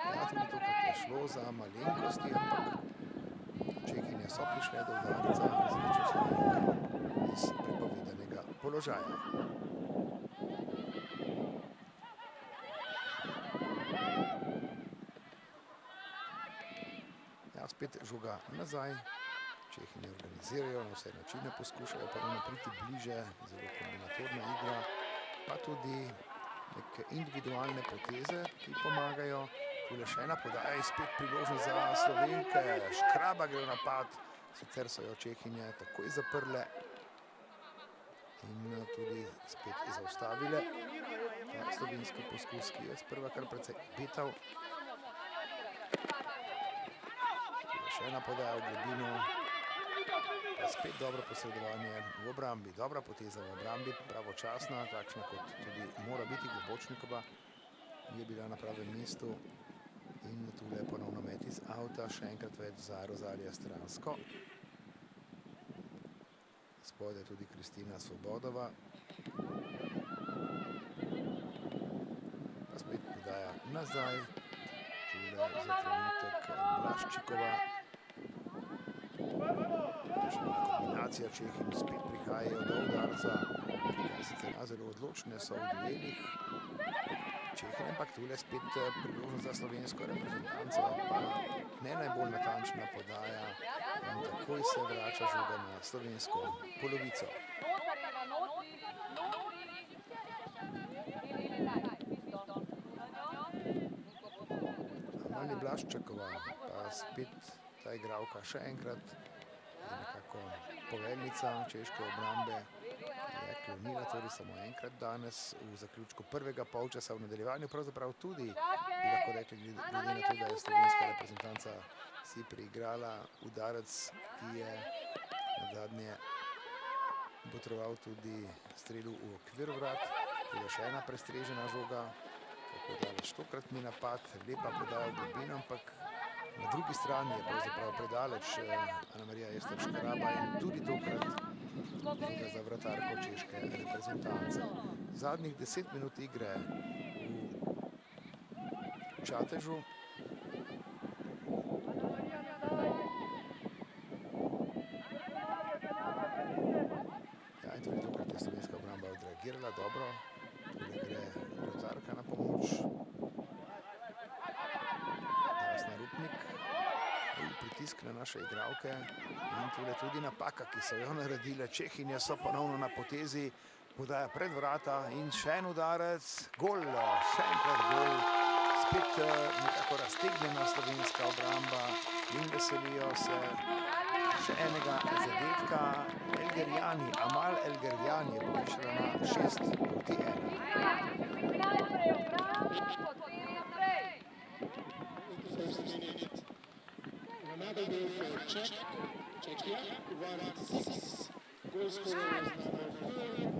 Ja, tudi tokrat je šlo za malenkosti, ampak Čehinje so prišle do udarca različno Slovenk iz prepovedanega položaja. Ja, spet žoga nazaj. Čehinje organizirajo, na vse načine poskušajo ponovno priti bliže, zelo kombinatorna igra, pa tudi neke individualne poteze, ki pomagajo. Tule še ena podaja in spet priložnost za Slovenke. Škraba gre v napad, sicer so jo Čehinje takoj zaprle in tudi spet zaustavile. Ta slovenski poskus, ki je sprva kar precej betav. Tule še ena podaja v globino. Pa spet dobro posredovanje v obrambi, dobra poteza v obrambi, pravočasna, takšna kot tudi mora biti. Globočnikova je bila na pravem mestu in tule ponovno met iz avta, še enkrat več za Rozalje Stransko. Spodaj tudi Kristina Svobodova. Pa spet podaja nazaj, tule za trenutek Blaščikova. Kombinacija Čehinj spet prihajajo do udarca, sicer zelo odločne so v duelih Čehinj, ampak tule spet priložnost za slovensko reprezentanco, pa ne najbolj natančna podaja in takoj se vrača žoga na slovensko polovico. Amalia Blaščikova, pa spet ta igralka še enkrat, nekako poveljnica češke obrambe, ki je klonila tudi samo enkrat danes v zaključku prvega polčasa. V nadaljevanju pravzaprav tudi bi lahko rekli, glede na to, da je slovenska reprezentanca si priigrala udarec, ki je nazadnje botroval tudi strelu v okvir vrat. Tu je še ena prestrežena žoga kako daleč tokratni napad, lepa podaja v globino, ampak na drugi strani je pravzaprav predaleč Anamarija Ester Škraba in tudi tokrat žoga za vratarko češke reprezentance. Zadnjih 10 minut igre v Čatežu. Ja, in tudi tokrat je slovenska obramba odreagirala dobro. Tule gre vratarka na pomoč. Dasna Rupnik. Pritisk na naše igralke in tule tudi napaka, ki so jo naredile. Čehinje so ponovno na potezi, podaja pred vrata in še en udarec, gol, še enkrat gol, spet nekako raztegnjena slovenska obramba in veselijo se še enega zadetka. Elgerjani, Amal Elgerjani je povišala na 6-1. Another goal for Czechia, 1-6. Goal scorer was number 4.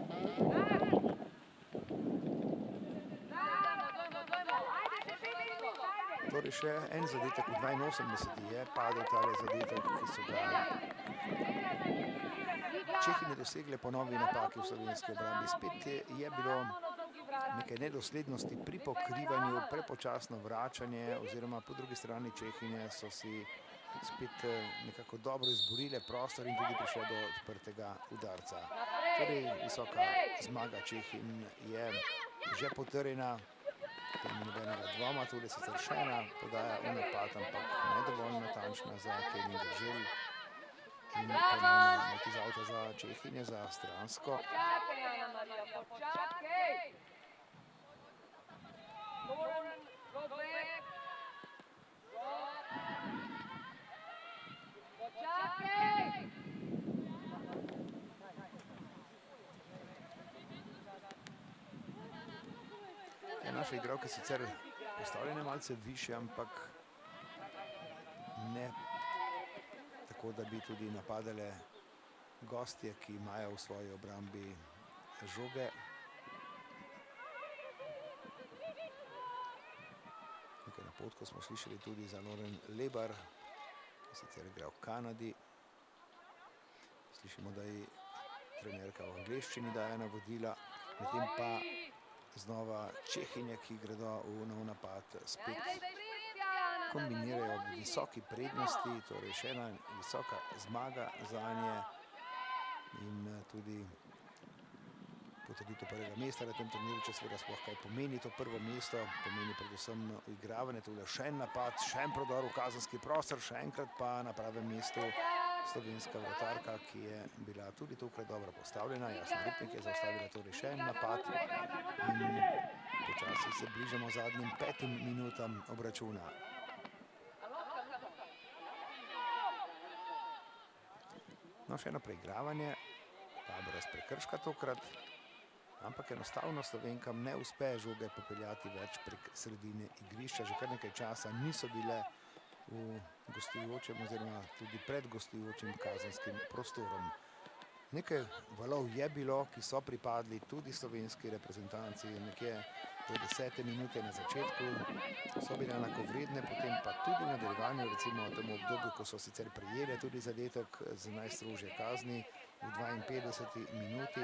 Torej še en zadetek v 82. je padel tale zadetek, ki so ga Čehinje dosegle po novi napaki v slovenski obrambi. Spet je bilo nekaj nedoslednosti pri pokrivanju, prepočasno vračanje oziroma po drugi strani Čehinje so si spet nekako dobro izborile prostor in tudi prišle do odprtega udarca. Torej visoka zmaga Čehin je že potrjena, ni nobenega dvoma, tudi sicer še ena podaja v napad, ampak ne dovolj natančna za Kevin Držel in ponovno met iz avta za Čehinje za stransko. Naše igralke sicer postavljene malce više, ampak ne tako, da bi tudi napadale gostje, ki imajo v svoji obrambi žoge. Nekaj napotkov smo slišali tudi za Lauren Lebar, ki sicer igra v Kanadi. Slišimo, da ji trenerka v angleščini daje navodila, medtem pa znova Čehinje, ki gredo v nov napad, spet kombinirajo v visoki prednosti, torej še ena visoka zmaga zanje in tudi potrditev prvega mesta na tem turniru, če seveda sploh kaj pomeni to prvo mesto, pomeni predvsem uigravanje, tudi še en napad, še en prodor v kazenski prostor, še enkrat pa na pravem mestu slovenska vratarka, ki je bila tudi tokrat dobro postavljena. Jasna Rupnik je zaustavila torej še en napad in počasi se bližamo zadnjim 5 minutam obračuna. No, še eno preigravanje, pa brez prekrška tokrat, ampak enostavno Slovenkam ne uspe žoge popeljati več prek sredine igrišča. Že kar nekaj časa niso bile v gostujočem oziroma tudi pred gostujočim kazenskim prostorom. Nekaj valov je bilo, ki so pripadli tudi slovenski reprezentanci, nekje do 10. minute na začetku so bile enakovredne, potem pa tudi v nadaljevanju, recimo v tem obdobju, ko so sicer prijele tudi zadetek z najstrožje kazni v 52. minuti,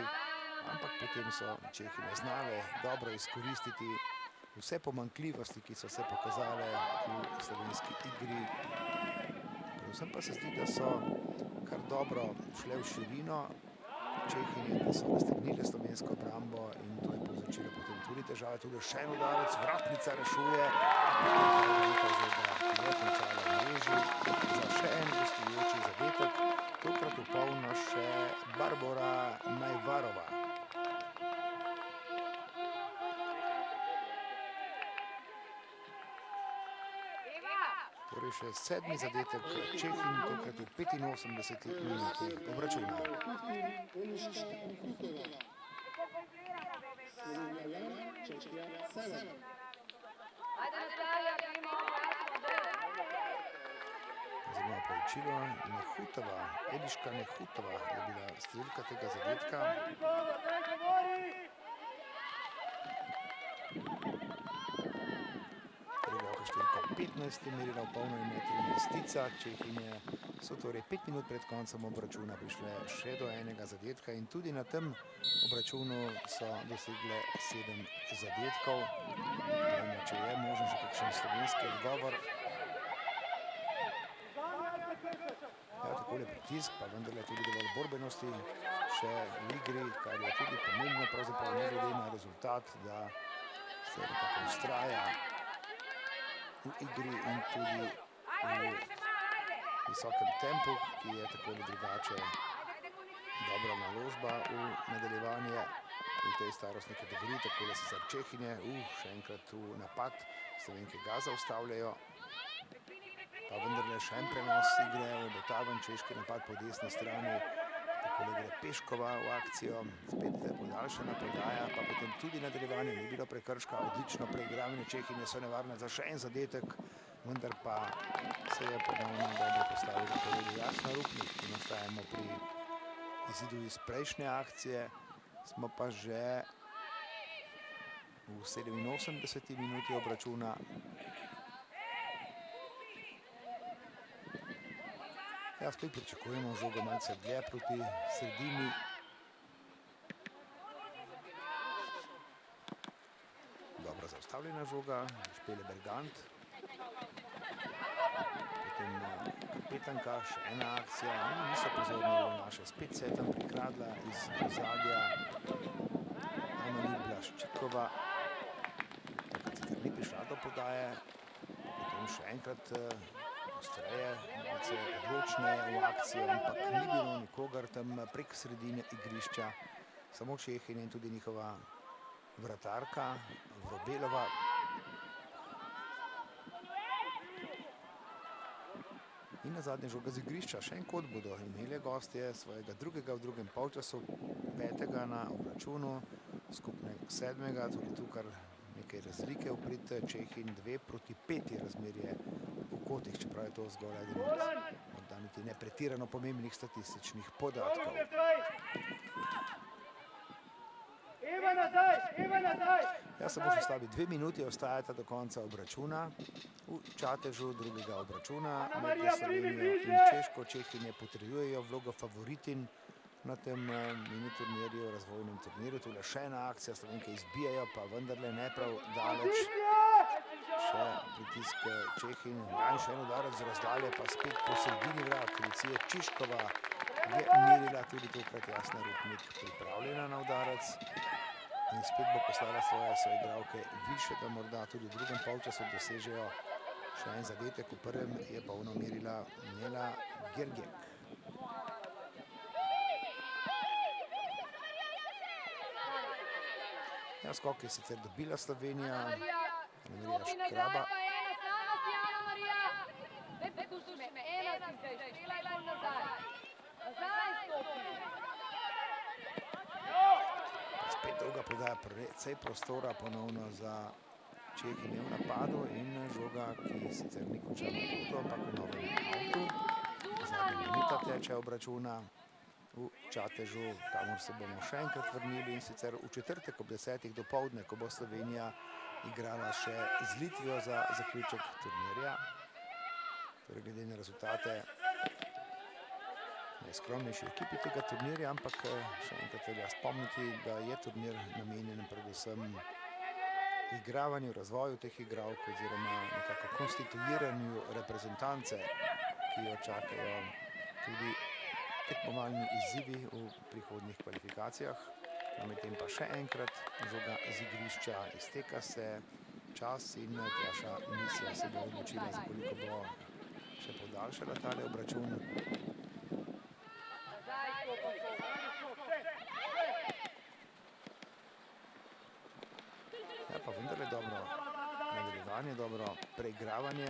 ampak potem so Čehinje znale dobro izkoristiti vse pomanjkljivosti, ki so se pokazale v slovenski igri. Predvsem pa se zdi, da so kar dobro šle v širino Čehinje, da so raztegnile slovensko obrambo in to je povzročilo potem tudi težave. Tudi še en udarec, vratnica rešuje, je končala v mreži za še en gostujoči zadetek, tokrat v polno še Barbora Najvarova. Torej še 7. zadetek Čehin, tokrat v 85. minuti obračuna. Zelo pravičilo, Nehutova, Eliška Nehutova je bila strelka tega zadetka. 15 je merila v polno in 13. Čehinje so torej 5 minut pred koncem obračuna prišle še do enega zadetka in tudi na tem obračunu so dosegle 7 zadetkov. Vemo, če je možen že kakšen slovenski odgovor. Ja, takole pritisk, pa vendarle tudi dovolj borbenosti še v igri, kar je tudi pomembno, pravzaprav ne glede na rezultat, da se nekako ustraja v igri in tudi v visokem tempu, ki je takole drugače dobra naložba v nadaljevanje v tej starostni kategoriji. Takole sicer Čehinje, še enkrat v napad, Slovenke ga zaustavljajo. Pa vendarle še en prenos igre, obetaven češki napad po desni strani. Takole gre Peškova v akcijo, spet podaljšana podaja, pa potem tudi nadaljevanje, ni bilo prekrška, odlično preigravanje. Čehinje so nevarne za še en zadetek, vendar pa se je ponovno dobro postavila po redu Jasna Rupnik in ostajamo pri izidu iz prejšnje akcije. Smo pa že v 87. minuti obračuna. Ja, spet pričakujemo žogo malce dlje proti sredini. Dobro zaustavljena žoga, Špele Bergant. Potem kapetanka, še ena akcija, niso pozorni naše, spet se je tam prikradla iz ozadja Ana Blaščikova. Takrat sicer ni prišla do podaje, potem še enkrat ostreje, malce odločneje v akcijo, ampak ni bilo nikogar tam prek sredine igrišča, samo Čehinje in tudi njihova vratarka Vrobelova. In na zadnje žoga z igrišča, še en kot bodo imeli gostje svojega drugega v drugem polčasu, 5. na obračunu, skupne 7. tudi tu kar nekaj razlike v prid Čehin, 2:5 je razmerje v kotih, čeprav je to zgolj eden od morda niti ne pretirano pomembnih statističnih podatkov. Ja, samo še slabi 2 minuti ostajata do konca obračuna. V Čatežu drugega obračuna med Slovenijo in Češko. Čehinje potrjujejo vlogo favoritin na tem mini turnirju, razvojnem turnirju. Tule še ena akcija, Slovenke izbijajo, pa vendarle ne prav daleč. Še pritisk Čehin, in še en udarec z razdalje, pa spet po sredini vrat. Lucija Čiškova je merila tudi tokrat Jasna Rupnik pripravljena na udarec. In spet bo poslala svoje soigralke više, da morda tudi v drugem polčasu dosežejo še en zadetek. V prvem je polno merila Nela Gergek. Ja, skok je sicer dobila Slovenija, Marija Škraba. Spet dolga podaja, precej prostora ponovno za Čehinje v napadu in žoga, ki sicer ni končala v avtu, ampak v novem avtu. Zadnja minuta teče obračuna v Čatežu, kamor se bomo še enkrat vrnili, in sicer v četrtek ob 10. dopoldne, ko bo Slovenija igrala še z Litvijo za zaključek turnirja. Torej glede na rezultate najskromnejši ekipi tega turnirja, ampak še enkrat velja spomniti, da je turnir namenjen predvsem igravanju, razvoju teh igralk oziroma nekako konstituiranju reprezentance, ki jo čakajo tudi tekmovalni izzivi v prihodnjih kvalifikacijah. Medtem pa še enkrat žoga z igrišča, izteka se čas in Tjaša Misja se bo odločila, za koliko bo še podaljšala tale obračun. Ja, pa vendarle dobro nadaljevanje, dobro preigravanje.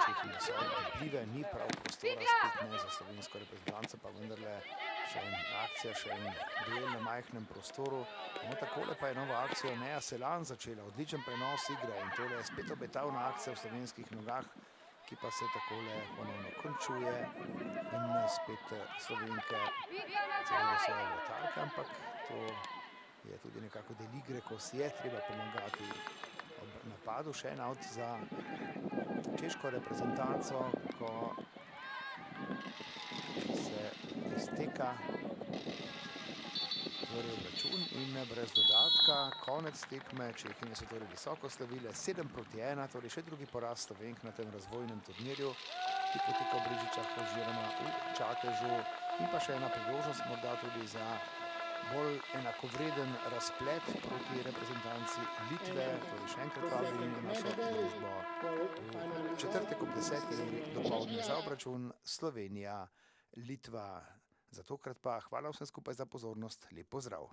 Čehinje so odlive, ni prav prostora, spet ne za slovensko reprezentanco, pa vendarle še en akcija, še en duel na majhnem prostoru. No, takole pa je novo akcijo Neja Selan začela, odličen prenos igre in tole je spet obetavna akcija v slovenskih nogah, ki pa se takole ponovno končuje in spet Slovenke celo svoje vratarke, ampak to je tudi nekako del igre, ko si je treba pomagati ob napadu še en out za češko reprezentanco, ko se izteka torej račun in brez dodatka, konec tekme, Čehinje so torej visoko slavile, 7-1, torej še drugi poraz Slovenk na tem razvojnem turnirju, ki poteka v Brežičah oziroma v Čatežu, in pa še ena priložnost morda tudi za bolj enakovreden razplet proti reprezentanci Litve, torej še enkrat vabim na našo družbo v četrtek ob 10. uri dopoldne za obračun Slovenija-Litva. Za tokrat pa hvala vsem skupaj za pozornost, lep pozdrav.